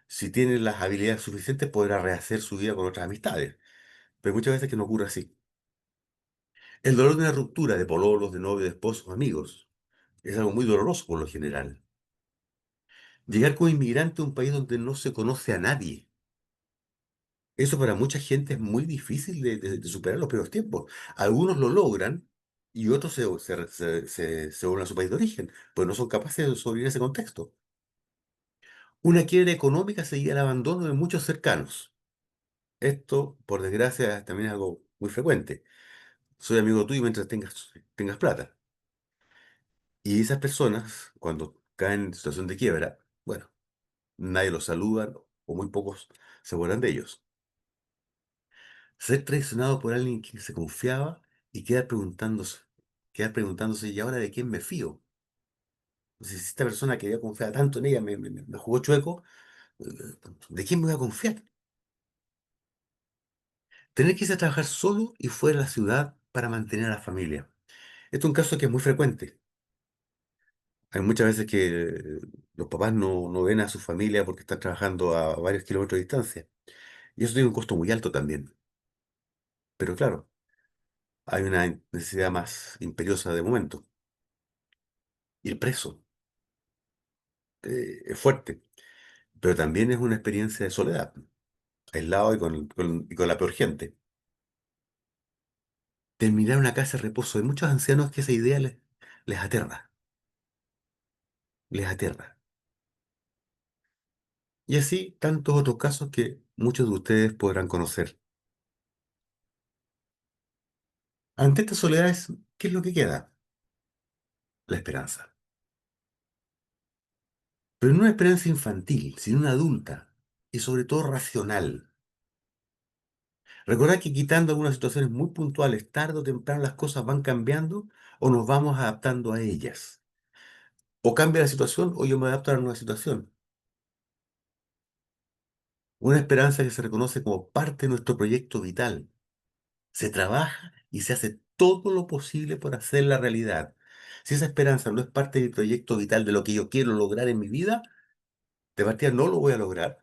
Si tiene las habilidades suficientes, podrá rehacer su vida con otras amistades. Pero muchas veces que no ocurre así. El dolor de una ruptura de pololos, de novios, de esposos, amigos, es algo muy doloroso por lo general. Llegar como inmigrante a un país donde no se conoce a nadie. Eso para mucha gente es muy difícil de superar los primeros tiempos. Algunos lo logran y otros se vuelven a su país de origen, pues no son capaces de sobrevivir en ese contexto. Una quiebra económica seguida al abandono de muchos cercanos. Esto, por desgracia, también es algo muy frecuente. Soy amigo tuyo mientras tengas plata. Y esas personas, cuando caen en situación de quiebra, bueno, nadie los saluda o muy pocos se acuerdan de ellos. Ser traicionado por alguien en quien se confiaba y quedar preguntándose, ¿y ahora de quién me fío? Si esta persona que había confiado tanto en ella me jugó chueco, eh, ¿de quién me voy a confiar? Tener que irse a trabajar solo y fuera de la ciudad para mantener a la familia. Esto es un caso que es muy frecuente. Hay muchas veces que los papás no ven a su familia porque están trabajando a varios kilómetros de distancia. Y eso tiene un costo muy alto también. Pero claro, hay una necesidad más imperiosa de momento. Ir preso es fuerte, pero también es una experiencia de soledad, aislado y con la peor gente. Terminar una casa de reposo. Hay muchos ancianos que esa idea les aterra, les aterra. Y así tantos otros casos que muchos de ustedes podrán conocer. Ante estas soledades, ¿qué es lo que queda? La esperanza. Pero no una esperanza infantil, sino una adulta y sobre todo racional. Recordad que quitando algunas situaciones muy puntuales, tarde o temprano las cosas van cambiando o nos vamos adaptando a ellas. O cambia la situación o yo me adapto a la nueva situación. Una esperanza que se reconoce como parte de nuestro proyecto vital. Se trabaja y se hace todo lo posible por hacerla realidad. Si esa esperanza no es parte de mi proyecto vital, de lo que yo quiero lograr en mi vida, de partida no lo voy a lograr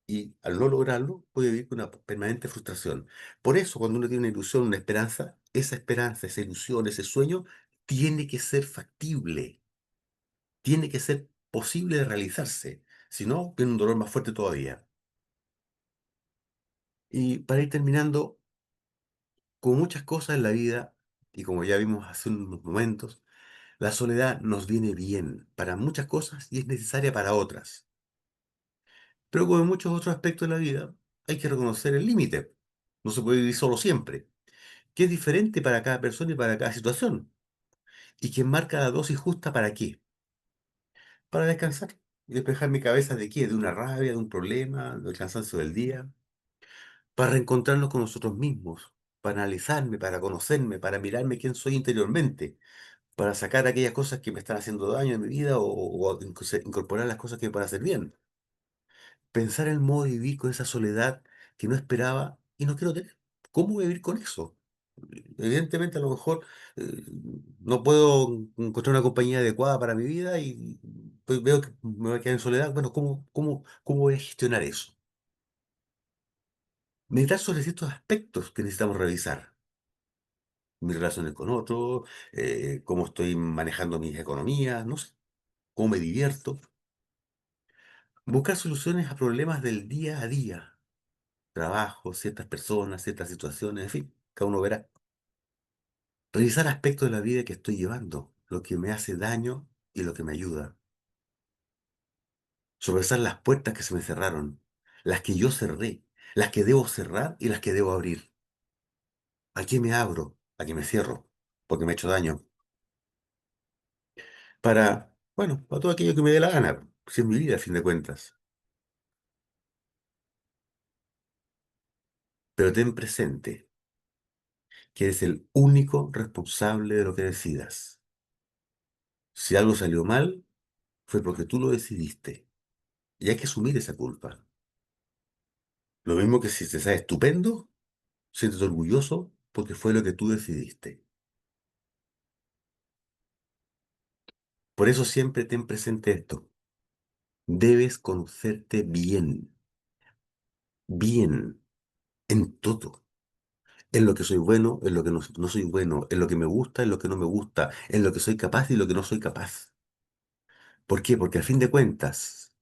y al no lograrlo voy a vivir con una permanente frustración. Por eso, cuando uno tiene una ilusión, una esperanza, esa ilusión, ese sueño, tiene que ser factible, tiene que ser posible de realizarse. Si no, viene un dolor más fuerte todavía. Y para ir terminando, con muchas cosas en la vida, y como ya vimos hace unos momentos, la soledad nos viene bien para muchas cosas y es necesaria para otras. Pero como en muchos otros aspectos de la vida, hay que reconocer el límite. No se puede vivir solo siempre, que es diferente para cada persona y para cada situación. Y que marca la dosis justa para qué. Para descansar y despejar mi cabeza de qué, de una rabia, de un problema, del cansancio del día. Para reencontrarnos con nosotros mismos, para analizarme, para conocerme, para mirarme quién soy interiormente, para sacar aquellas cosas que me están haciendo daño en mi vida o incorporar las cosas que me puedan hacer bien. pensar en el modo de vivir con esa soledad que no esperaba y no quiero tener. ¿Cómo voy a vivir con eso? Evidentemente, a lo mejor eh, no puedo encontrar una compañía adecuada para mi vida y pues veo que me voy a quedar en soledad. Bueno, ¿cómo voy a gestionar eso? Meditar sobre ciertos aspectos que necesitamos revisar. Mis relaciones con otros, cómo estoy manejando mis economías, no sé, cómo me divierto. Buscar soluciones a problemas del día a día. Trabajo, ciertas personas, ciertas situaciones, en fin, cada uno verá. Revisar aspectos de la vida que estoy llevando, lo que me hace daño y lo que me ayuda. Sobresar las puertas que se me cerraron, las que yo cerré, las que debo cerrar y las que debo abrir. ¿A qué me abro? ¿A qué me cierro? Porque me he hecho daño. Para todo aquello que me dé la gana, si es mi vida, a fin de cuentas. Pero ten presente que eres el único responsable de lo que decidas. Si algo salió mal, fue porque tú lo decidiste. Y hay que asumir esa culpa. Lo mismo que si te sale estupendo, siéntete orgulloso porque fue lo que tú decidiste. Por eso siempre ten presente esto. Debes conocerte bien, bien, en todo. En lo que soy bueno, en lo que no soy bueno, en lo que me gusta, en lo que no me gusta, en lo que soy capaz y lo que no soy capaz. ¿Por qué? Porque al fin de cuentas,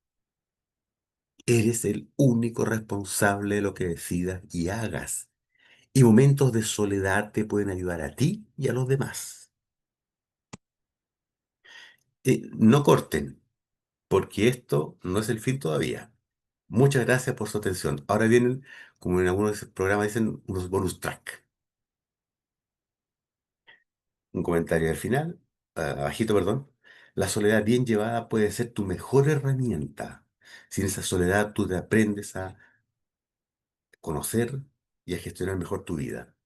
eres el único responsable de lo que decidas y hagas. Y momentos de soledad te pueden ayudar a ti y a los demás. No corten, porque esto no es el fin todavía. Muchas gracias por su atención. Ahora vienen, como en algunos programas dicen, unos bonus track. Un comentario al final, abajito, perdón. La soledad bien llevada puede ser tu mejor herramienta. Sin esa soledad tú te aprendes a conocer y a gestionar mejor tu vida.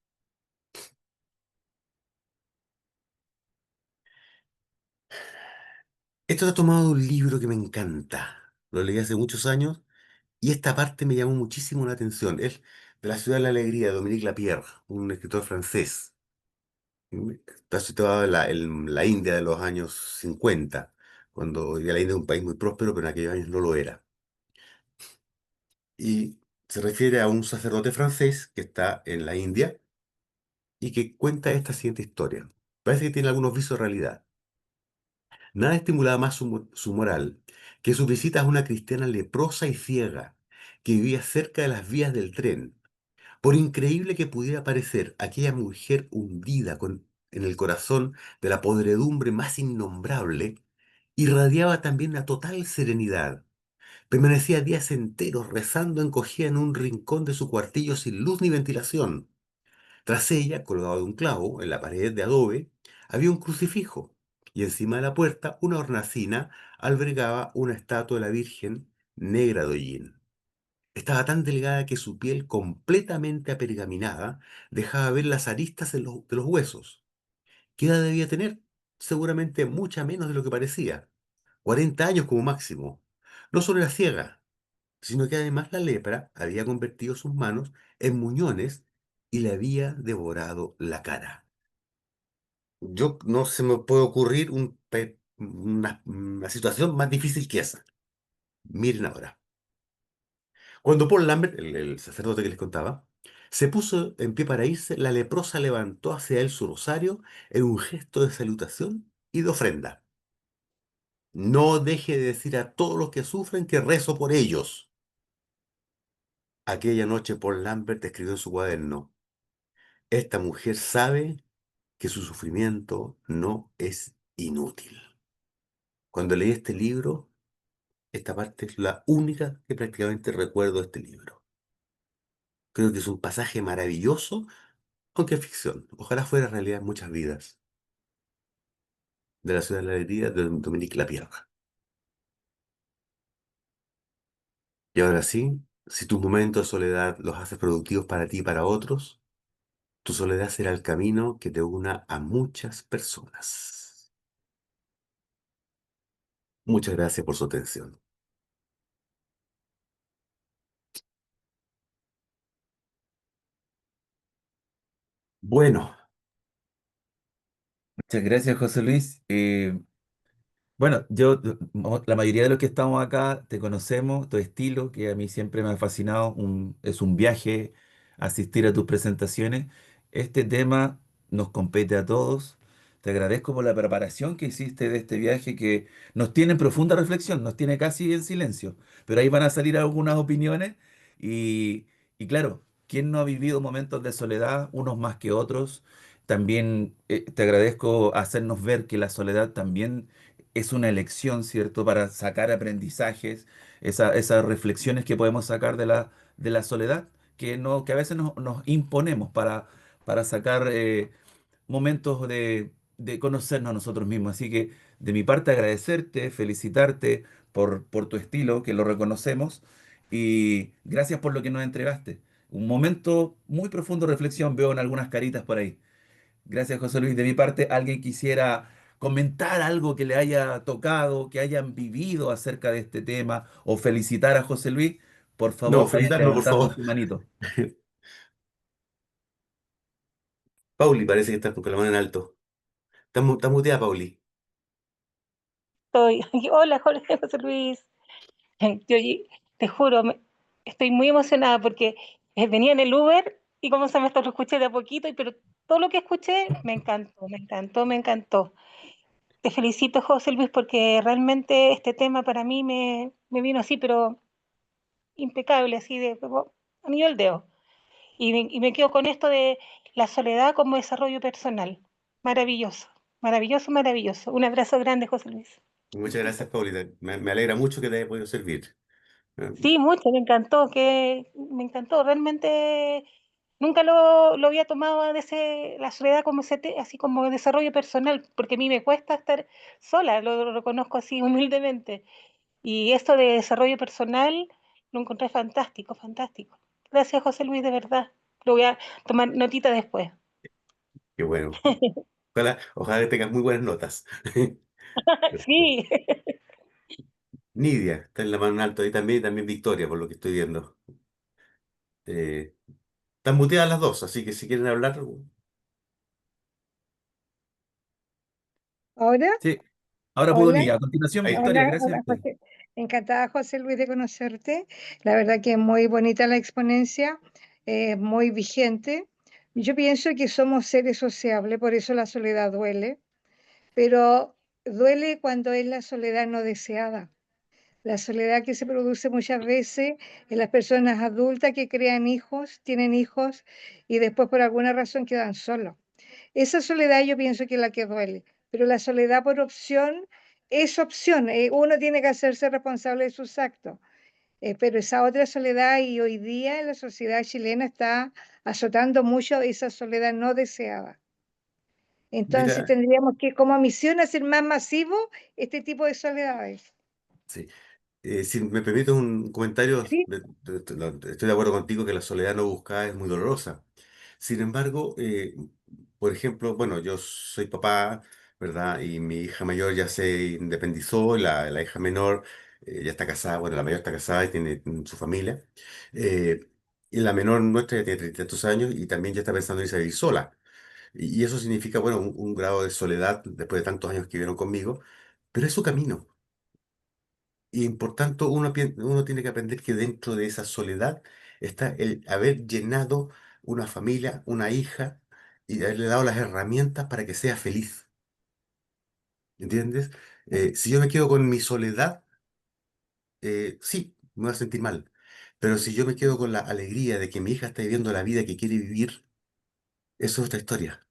Esto está tomado de un libro que me encanta. Lo leí hace muchos años y esta parte me llamó muchísimo la atención. Es de La ciudad de la alegría, de Dominique Lapierre, un escritor francés. Está situado en la India de los años 50, cuando hoy día la India es un país muy próspero, pero en aquellos años no lo era. Y se refiere a un sacerdote francés que está en la India y que cuenta esta siguiente historia. Parece que tiene algunos visos de realidad. Nada estimulaba más su moral que sus visitas a una cristiana leprosa y ciega que vivía cerca de las vías del tren. Por increíble que pudiera parecer, aquella mujer hundida en el corazón de la podredumbre más innombrable, irradiaba también una total serenidad. Permanecía días enteros rezando encogida en un rincón de su cuartillo sin luz ni ventilación. Tras ella, colgado de un clavo, en la pared de adobe, había un crucifijo, y encima de la puerta una hornacina albergaba una estatua de la Virgen negra de hollín. Estaba tan delgada que su piel, completamente apergaminada, dejaba ver las aristas de los huesos. ¿Qué edad debía tener? Seguramente mucha menos de lo que parecía. 40 años como máximo. No solo era ciega, sino que además la lepra había convertido sus manos en muñones y le había devorado la cara. Yo no se me puede ocurrir una situación más difícil que esa. Miren ahora. Cuando Paul Lambert, el sacerdote que les contaba, se puso en pie para irse, la leprosa levantó hacia él su rosario en un gesto de salutación y de ofrenda. No deje de decir a todos los que sufren que rezo por ellos. Aquella noche Paul Lambert escribió en su cuaderno: esta mujer sabe que su sufrimiento no es inútil. Cuando leí este libro, esta parte es la única que prácticamente recuerdo de este libro. Creo que es un pasaje maravilloso, aunque es ficción. Ojalá fuera realidad en muchas vidas. De la ciudad de la alegría de Dominique Lapierre. Y ahora sí, si tus momentos de soledad los haces productivos para ti y para otros, tu soledad será el camino que te una a muchas personas. Muchas gracias por su atención. Bueno, Muchas gracias, José Luis. Bueno, la mayoría de los que estamos acá te conocemos, tu estilo, que a mí siempre me ha fascinado, es un viaje asistir a tus presentaciones. Este tema nos compete a todos. Te agradezco por la preparación que hiciste de este viaje que nos tiene en profunda reflexión, nos tiene casi en silencio, pero ahí van a salir algunas opiniones y, y claro, ¿quién no ha vivido momentos de soledad, unos más que otros? También te agradezco hacernos ver que la soledad también es una elección, ¿cierto? Para sacar aprendizajes, esas reflexiones que podemos sacar de la soledad, que a veces nos imponemos para sacar momentos de conocernos a nosotros mismos. Así que de mi parte agradecerte, felicitarte por tu estilo, que lo reconocemos, y gracias por lo que nos entregaste. Un momento muy profundo de reflexión veo en algunas caritas por ahí. Gracias, José Luis. De mi parte, ¿alguien quisiera comentar algo que le haya tocado, que hayan vivido acerca de este tema o felicitar a José Luis? Por no, favor, vayan felicitarme, por levantando favor. su manito. Pauli parece que está con la mano en alto. Está muteada, Pauli. Estoy, hola, Jorge, José Luis. Te juro, estoy muy emocionada porque venía en el Uber y como se me está, lo escuché de a poquito, pero todo lo que escuché me encantó, me encantó, me encantó. Te felicito, José Luis, porque realmente este tema para mí me vino así, pero impecable, así de anillo al dedo. Y me quedo con esto de la soledad como desarrollo personal. Maravilloso, maravilloso, maravilloso. Un abrazo grande, José Luis. Muchas gracias, Pauli. Me alegra mucho que te haya podido servir. Eh, Sí, mucho, me encantó, realmente nunca lo había tomado la soledad como así como desarrollo personal, porque a mí me cuesta estar sola, lo reconozco así humildemente. Y esto de desarrollo personal lo encontré fantástico, fantástico. Gracias, José Luis, de verdad. Lo voy a tomar notita después. Qué bueno. Ojalá que tengas muy buenas notas. Sí, Nidia está en la mano en alto ahí también, y también Victoria, por lo que estoy viendo. Eh, Están muteadas las dos, así que si quieren hablar, Ahora, Sí, ahora puedo hola, unir. A continuación, ahí Victoria, hola, gracias a hola, usted. José. Encantada, José Luis, de conocerte. La verdad que es muy bonita la exponencia, muy vigente. Yo pienso que somos seres sociables, por eso la soledad duele, pero duele cuando es la soledad no deseada. La soledad que se produce muchas veces en las personas adultas que crean hijos, tienen hijos y después por alguna razón quedan solos. Esa soledad yo pienso que es la que duele, pero la soledad por opción es opción. Uno tiene que hacerse responsable de sus actos, pero esa otra soledad y hoy día en la sociedad chilena está azotando mucho esa soledad no deseada. Entonces mira, tendríamos que como misión hacer más masivo este tipo de soledades. sí. Si me permite un comentario, ¿Sí? estoy de acuerdo contigo que la soledad no buscada es muy dolorosa. Sin embargo, por ejemplo, bueno, yo soy papá, ¿verdad? Y mi hija mayor ya se independizó, la hija menor ya está casada, bueno, la mayor está casada y tiene su familia. eh, y la menor nuestra ya tiene 32 años y también ya está pensando en irse a vivir sola. Y eso significa, bueno, un grado de soledad después de tantos años que vivieron conmigo, pero es su camino. Y por tanto, uno tiene que aprender que dentro de esa soledad está el haber llenado una familia, una hija, y haberle dado las herramientas para que sea feliz. ¿Entiendes? Si yo me quedo con mi soledad, sí, me voy a sentir mal. Pero si yo me quedo con la alegría de que mi hija está viviendo la vida que quiere vivir, eso es otra historia.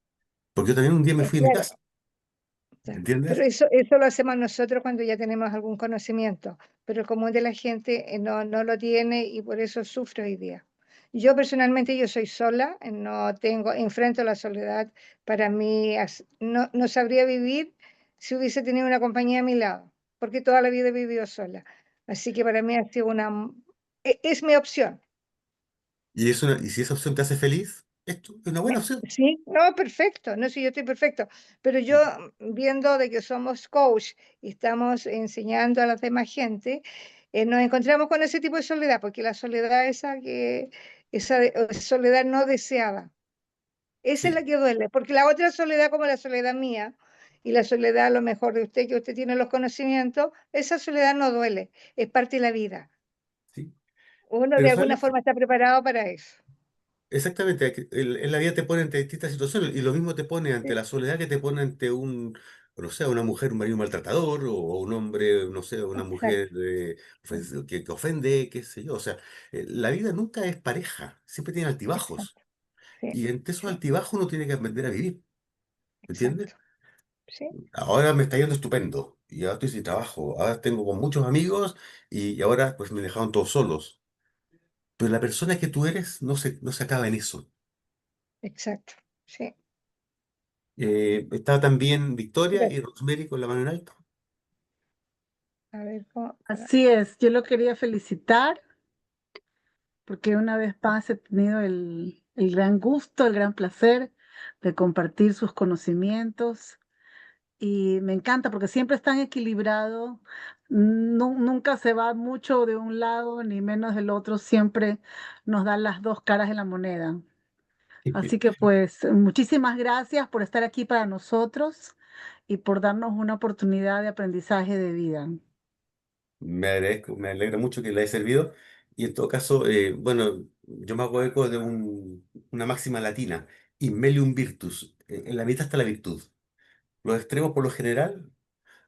Porque yo también un día me fui de mi Claro. casa. Claro. Pero ¿Entiendes? eso lo hacemos nosotros cuando ya tenemos algún conocimiento, pero el común de la gente no lo tiene y por eso sufre hoy día. Yo personalmente, yo soy sola, no tengo, enfrento la soledad. Para mí no sabría vivir si hubiese tenido una compañía a mi lado, porque toda la vida he vivido sola. Así que para mí ha sido es mi opción. Y si esa opción te hace feliz, esto es una buena opción. Sí, no, perfecto, no sé, yo estoy perfecto, pero yo viendo de que somos coach y estamos enseñando a la demás gente, nos encontramos con ese tipo de soledad, porque la soledad esa soledad no deseada. Esa es la Sí, que duele, porque la otra soledad, como la soledad mía, y la soledad a lo mejor de usted, que usted tiene los conocimientos, esa soledad no duele, es parte de la vida. sí. Uno de Pero alguna ¿sabes? forma está preparado para eso. Exactamente, en la vida te pone ante distintas situaciones y lo mismo te pone ante Sí, la soledad que te pone ante no sé, una mujer, un marido maltratador o un hombre, no sé, una mujer exacto, que ofende, qué sé yo. O sea, la vida nunca es pareja, siempre tiene altibajos exacto, sí, y entre esos sí, altibajos uno tiene que aprender a vivir, ¿entiendes? exacto, sí, Ahora me está yendo estupendo y ahora estoy sin trabajo, ahora tengo con muchos amigos y ahora pues me dejaron todos solos. Pero la persona que tú eres no se acaba en eso. exacto, sí. Estaba también Victoria y Gracias. Rosemary con la mano en alto. A ver, ¿cómo? Así es, yo lo quería felicitar porque una vez más he tenido el gran gusto, el gran placer de compartir sus conocimientos y me encanta porque siempre están equilibrados, nunca se va mucho de un lado ni menos del otro, siempre nos dan las dos caras de la moneda. Así que pues muchísimas gracias por estar aquí para nosotros y por darnos una oportunidad de aprendizaje de vida. Me alegra mucho que le haya servido. Y en todo caso, bueno, yo me hago eco de una máxima latina, in melium virtus. En la mitad está la virtud. Los extremos, por lo general,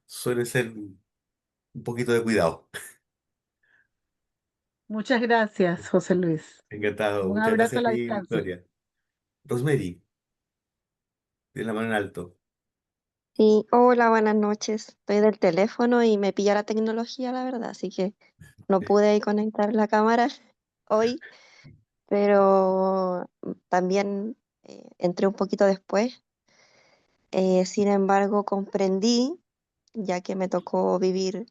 suelen ser un poquito de cuidado. Muchas gracias, José Luis. Encantado. Un Muchas abrazo gracias a a la ti, distancia. Victoria. Rosemary, de la mano en alto. Sí, hola, buenas noches. Estoy del teléfono y me pilla la tecnología, la verdad, así que no pude ahí conectar la cámara hoy, pero también entré un poquito después. Sin embargo, comprendí, ya que me tocó vivir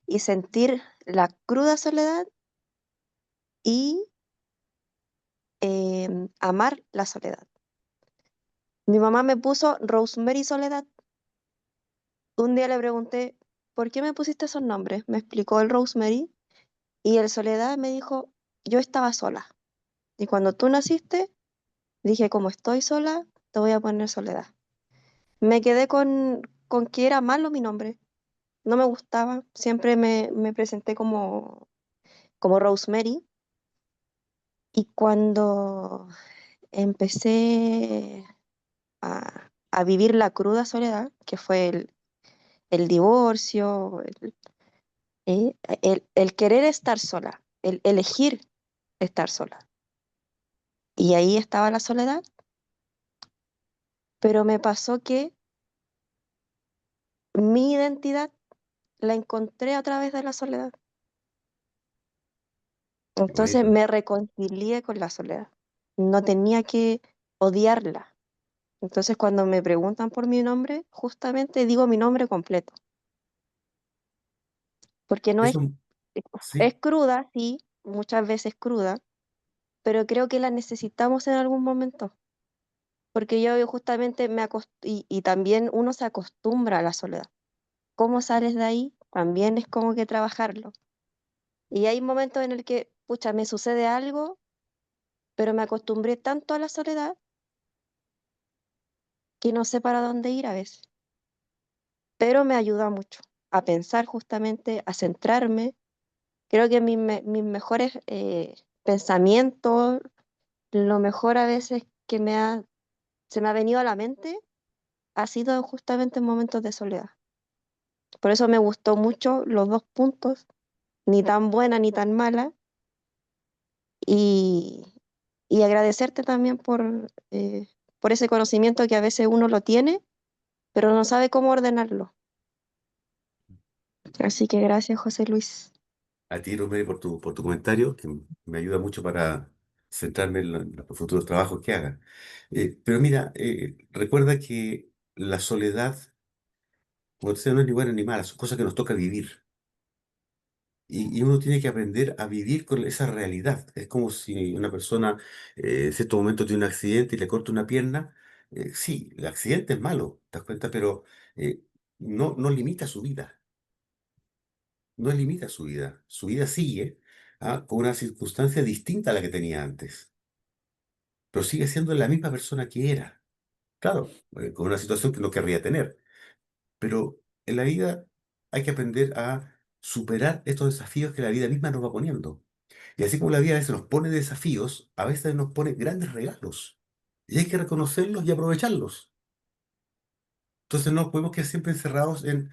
y sentir la cruda soledad y amar la soledad. Mi mamá me puso Rosemary Soledad. Un día le pregunté, ¿por qué me pusiste esos nombres? Me explicó el Rosemary. Y el Soledad me dijo, yo estaba sola. Y cuando tú naciste, dije, como estoy sola, te voy a poner Soledad. Me quedé con que era malo mi nombre. No me gustaba. Siempre me presenté como Rosemary. Y cuando empecé a vivir la cruda soledad, que fue el divorcio, el querer estar sola, el elegir estar sola. Y ahí estaba la soledad. Pero me pasó que mi identidad la encontré a través de la soledad. Qué Entonces bonito. me reconcilié con la soledad. No tenía que odiarla. Entonces cuando me preguntan por mi nombre, justamente digo mi nombre completo, porque no es, Eso, es sí. cruda, sí, muchas veces cruda, pero creo que la necesitamos en algún momento, porque yo justamente y también uno se acostumbra a la soledad. ¿Cómo sales de ahí? También es como que trabajarlo. Y hay momentos en el que, pucha, me sucede algo, pero me acostumbré tanto a la soledad que no sé para dónde ir a veces. Pero me ayuda mucho a pensar justamente, a centrarme. Creo que mis mejores pensamientos, lo mejor a veces se me ha venido a la mente, ha sido justamente en momentos de soledad. Por eso me gustó mucho los dos puntos, ni tan buena ni tan mala, y, y agradecerte también por ese conocimiento que a veces uno lo tiene, pero no sabe cómo ordenarlo. Así que gracias, José Luis. A ti, Rosemary, por tu comentario, que me ayuda mucho para centrarme en los futuros trabajos que haga. Pero mira, recuerda que la soledad, como te decía, no es ni buena ni mala, son cosas que nos toca vivir. Y uno tiene que aprender a vivir con esa realidad. Es como si una persona en cierto momento tiene un accidente y le corta una pierna. Sí, el accidente es malo, ¿te das cuenta? Pero no limita su vida. No limita su vida. Su vida sigue con una circunstancia distinta a la que tenía antes. pero sigue siendo la misma persona que era. Claro, con una situación que no querría tener, pero en la vida hay que aprender a superar estos desafíos que la vida misma nos va poniendo. Y así como la vida a veces nos pone desafíos, a veces nos pone grandes regalos. Y hay que reconocerlos y aprovecharlos. Entonces no podemos quedar siempre encerrados en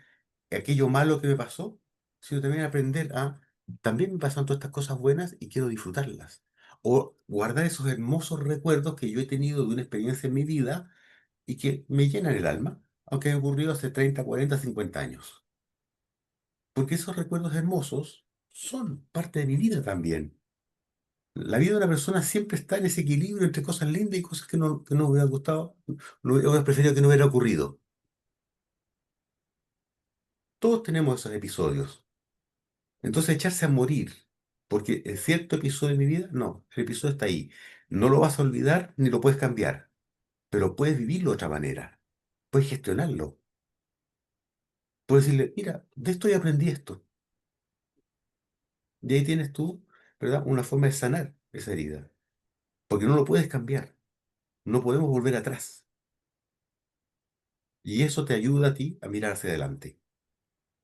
aquello malo que me pasó, sino también aprender a, también me pasan todas estas cosas buenas y quiero disfrutarlas. O guardar esos hermosos recuerdos que yo he tenido de una experiencia en mi vida y que me llenan el alma, aunque haya ocurrido hace 30, 40, 50 años. Porque esos recuerdos hermosos son parte de mi vida también. La vida de una persona siempre está en ese equilibrio entre cosas lindas y cosas que no me hubieran gustado, no hubiera preferido que no hubiera ocurrido. Todos tenemos esos episodios. Entonces echarse a morir, porque es cierto episodio de mi vida, no, el episodio está ahí. No lo vas a olvidar ni lo puedes cambiar, pero puedes vivirlo de otra manera. Puedes gestionarlo. Puedes decirle, mira, de esto ya aprendí esto. Y ahí tienes tú, ¿verdad? Una forma de sanar esa herida, porque no lo puedes cambiar. No podemos volver atrás. Y eso te ayuda a ti a mirar hacia adelante.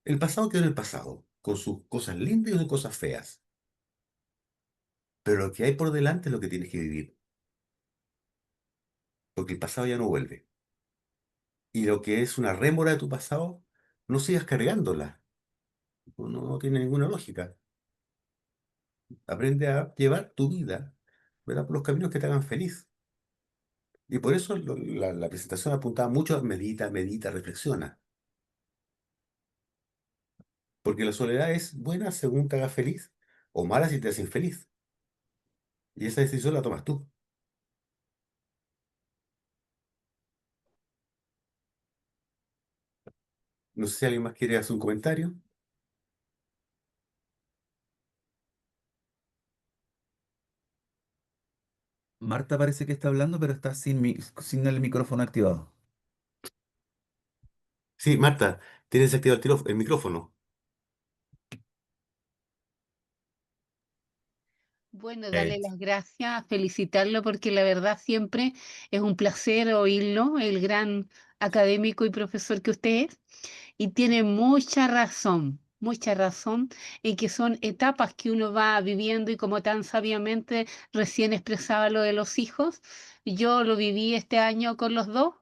El pasado quedó en el pasado, con sus cosas lindas y sus cosas feas. Pero lo que hay por delante es lo que tienes que vivir, porque el pasado ya no vuelve. Y lo que es una rémora de tu pasado, no sigas cargándola. No tiene ninguna lógica. Aprende a llevar tu vida, ¿verdad? Por los caminos que te hagan feliz. Y por eso la presentación apuntaba mucho a medita, medita, reflexiona. Porque la soledad es buena según te haga feliz o mala si te hace infeliz. Y esa decisión la tomas tú. No sé si alguien más quiere hacer un comentario. Marta parece que está hablando, pero está sin el micrófono activado. Sí, Marta, tienes activado el micrófono. Bueno, Eh, darle las gracias, felicitarlo porque la verdad siempre es un placer oírlo, el gran académico y profesor que usted es, y tiene mucha razón en que son etapas que uno va viviendo y como tan sabiamente recién expresaba lo de los hijos, yo lo viví este año con los dos.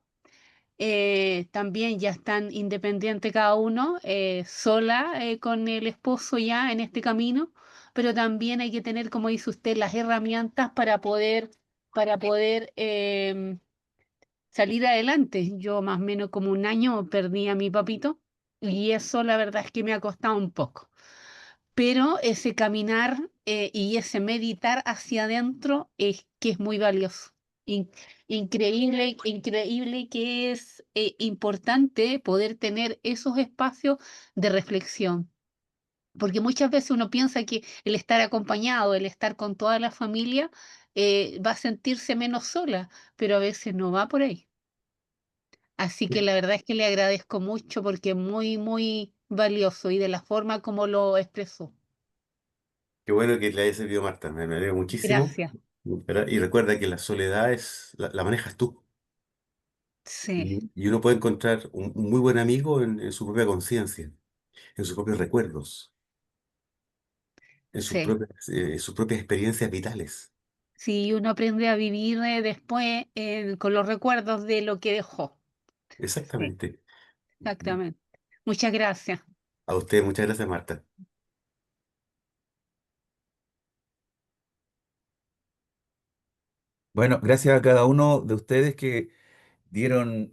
También ya están independientes cada uno, sola con el esposo ya en este camino, pero también hay que tener, como dice usted, las herramientas para poder salir adelante. Yo más o menos como un año perdí a mi papito y eso la verdad es que me ha costado un poco. Pero ese caminar y ese meditar hacia adentro es que es muy valioso. In- Increíble, increíble que es importante poder tener esos espacios de reflexión, porque muchas veces uno piensa que el estar acompañado, el estar con toda la familia, va a sentirse menos sola, pero a veces no va por ahí. Así que la verdad es que le agradezco mucho porque es muy, muy valioso y de la forma como lo expresó. Qué bueno que le haya servido, Marta. Me alegro muchísimo. Gracias. ¿Verdad? Y recuerda que la soledad la manejas tú. Sí, Y uno puede encontrar un muy buen amigo en su propia conciencia, en sus propios recuerdos, sí. en sus propias experiencias vitales. Sí, uno aprende a vivir después con los recuerdos de lo que dejó. Sí, Exactamente. exactamente. Muchas gracias. A usted, muchas gracias, Marta. Bueno, gracias a cada uno de ustedes que dieron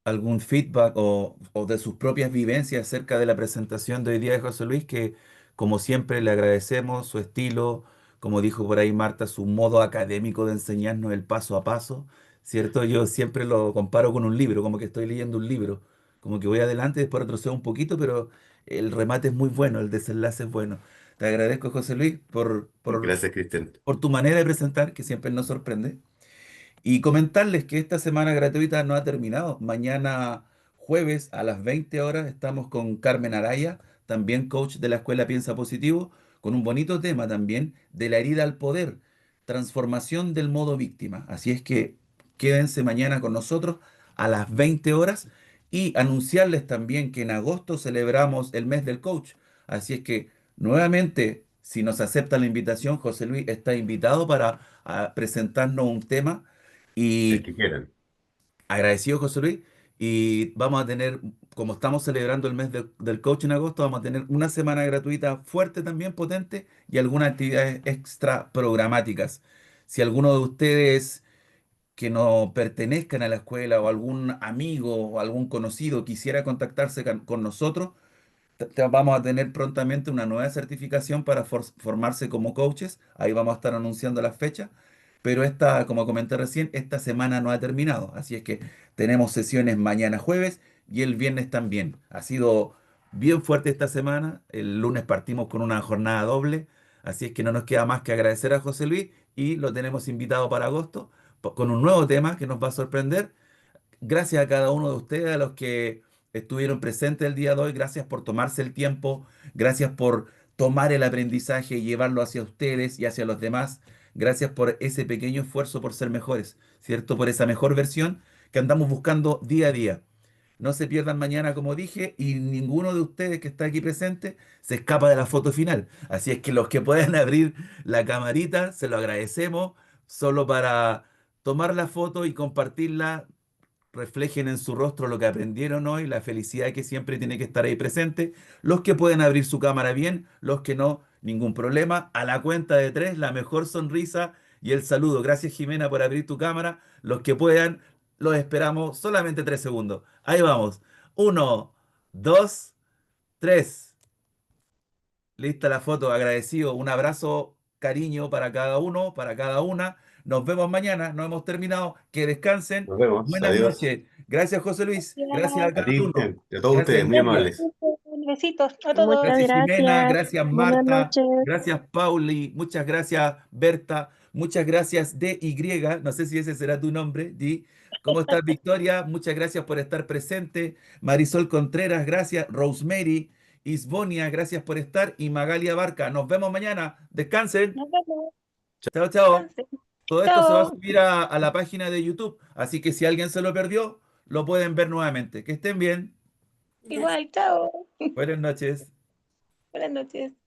algún feedback o de sus propias vivencias acerca de la presentación de hoy día de José Luis, que como siempre le agradecemos su estilo, como dijo por ahí Marta, su modo académico de enseñarnos el paso a paso, ¿cierto? Yo siempre lo comparo con un libro, como que estoy leyendo un libro, como que voy adelante, después retrocedo un poquito, pero el remate es muy bueno, el desenlace es bueno. Te agradezco, José Luis, Gracias, Cristian. por tu manera de presentar, que siempre nos sorprende. Y comentarles que esta semana gratuita no ha terminado. Mañana jueves a las 20 horas estamos con Carmen Araya, también coach de la Escuela Piensa Positivo, con un bonito tema también de la herida al poder. transformación del modo víctima. Así es que quédense mañana con nosotros a las 20 horas y anunciarles también que en agosto celebramos el mes del coach. Así es que nuevamente, si nos acepta la invitación, José Luis está invitado para presentarnos un tema el y que quieran. agradecido, José Luis. Y vamos a tener, como estamos celebrando el mes del coach en agosto, vamos a tener una semana gratuita fuerte también, potente, y algunas actividades extra programáticas. Si alguno de ustedes que no pertenezcan a la escuela o algún amigo o algún conocido quisiera contactarse con nosotros, vamos a tener prontamente una nueva certificación para formarse como coaches. Ahí vamos a estar anunciando las fechas. Pero esta, como comenté recién, esta semana no ha terminado. Así es que tenemos sesiones mañana jueves y el viernes también. Ha sido bien fuerte esta semana. El lunes partimos con una jornada doble. Así es que no nos queda más que agradecer a José Luis y lo tenemos invitado para agosto con un nuevo tema que nos va a sorprender. Gracias a cada uno de ustedes, a los que estuvieron presentes el día de hoy. Gracias por tomarse el tiempo. Gracias por tomar el aprendizaje y llevarlo hacia ustedes y hacia los demás. Gracias por ese pequeño esfuerzo por ser mejores, ¿cierto? Por esa mejor versión que andamos buscando día a día. No se pierdan mañana, como dije, y ninguno de ustedes que está aquí presente se escapa de la foto final. Así es que los que puedan abrir la camarita, se lo agradecemos, solo para tomar la foto y compartirla, reflejen en su rostro lo que aprendieron hoy, la felicidad que siempre tiene que estar ahí presente. Los que pueden abrir su cámara bien, los que no, ningún problema. A la cuenta de tres, la mejor sonrisa y el saludo. Gracias, Jimena, por abrir tu cámara. Los que puedan, los esperamos solamente 3 segundos. Ahí vamos. Uno, dos, tres. Lista la foto, agradecido. Un abrazo, cariño para cada uno, para cada una. Nos vemos mañana, no hemos terminado. Que descansen. Nos vemos. Buenas Adiós. noches. Gracias, José Luis. Gracias a A cada ti, uno. a todos Gracias, ustedes, muy Emilia. amables. Besitos a Muchas todos. Gracias, Jimena. gracias. Gracias, Buenas Marta. noches. Gracias, Pauli. Muchas gracias, Berta. Muchas gracias, DY. No sé si ese será tu nombre, Di. ¿Cómo estás, Victoria? Muchas gracias por estar presente. Marisol Contreras, gracias. Rosemary. Isbonia, gracias por estar. Y Magalia Barca. Nos vemos mañana. Descansen. Nos vemos. Chao, chao. Descansen. Todo esto se va a Chao. subir a la página de YouTube. Así que si alguien se lo perdió, lo pueden ver nuevamente. Que estén bien. Igual, chao. Buenas noches. Buenas noches.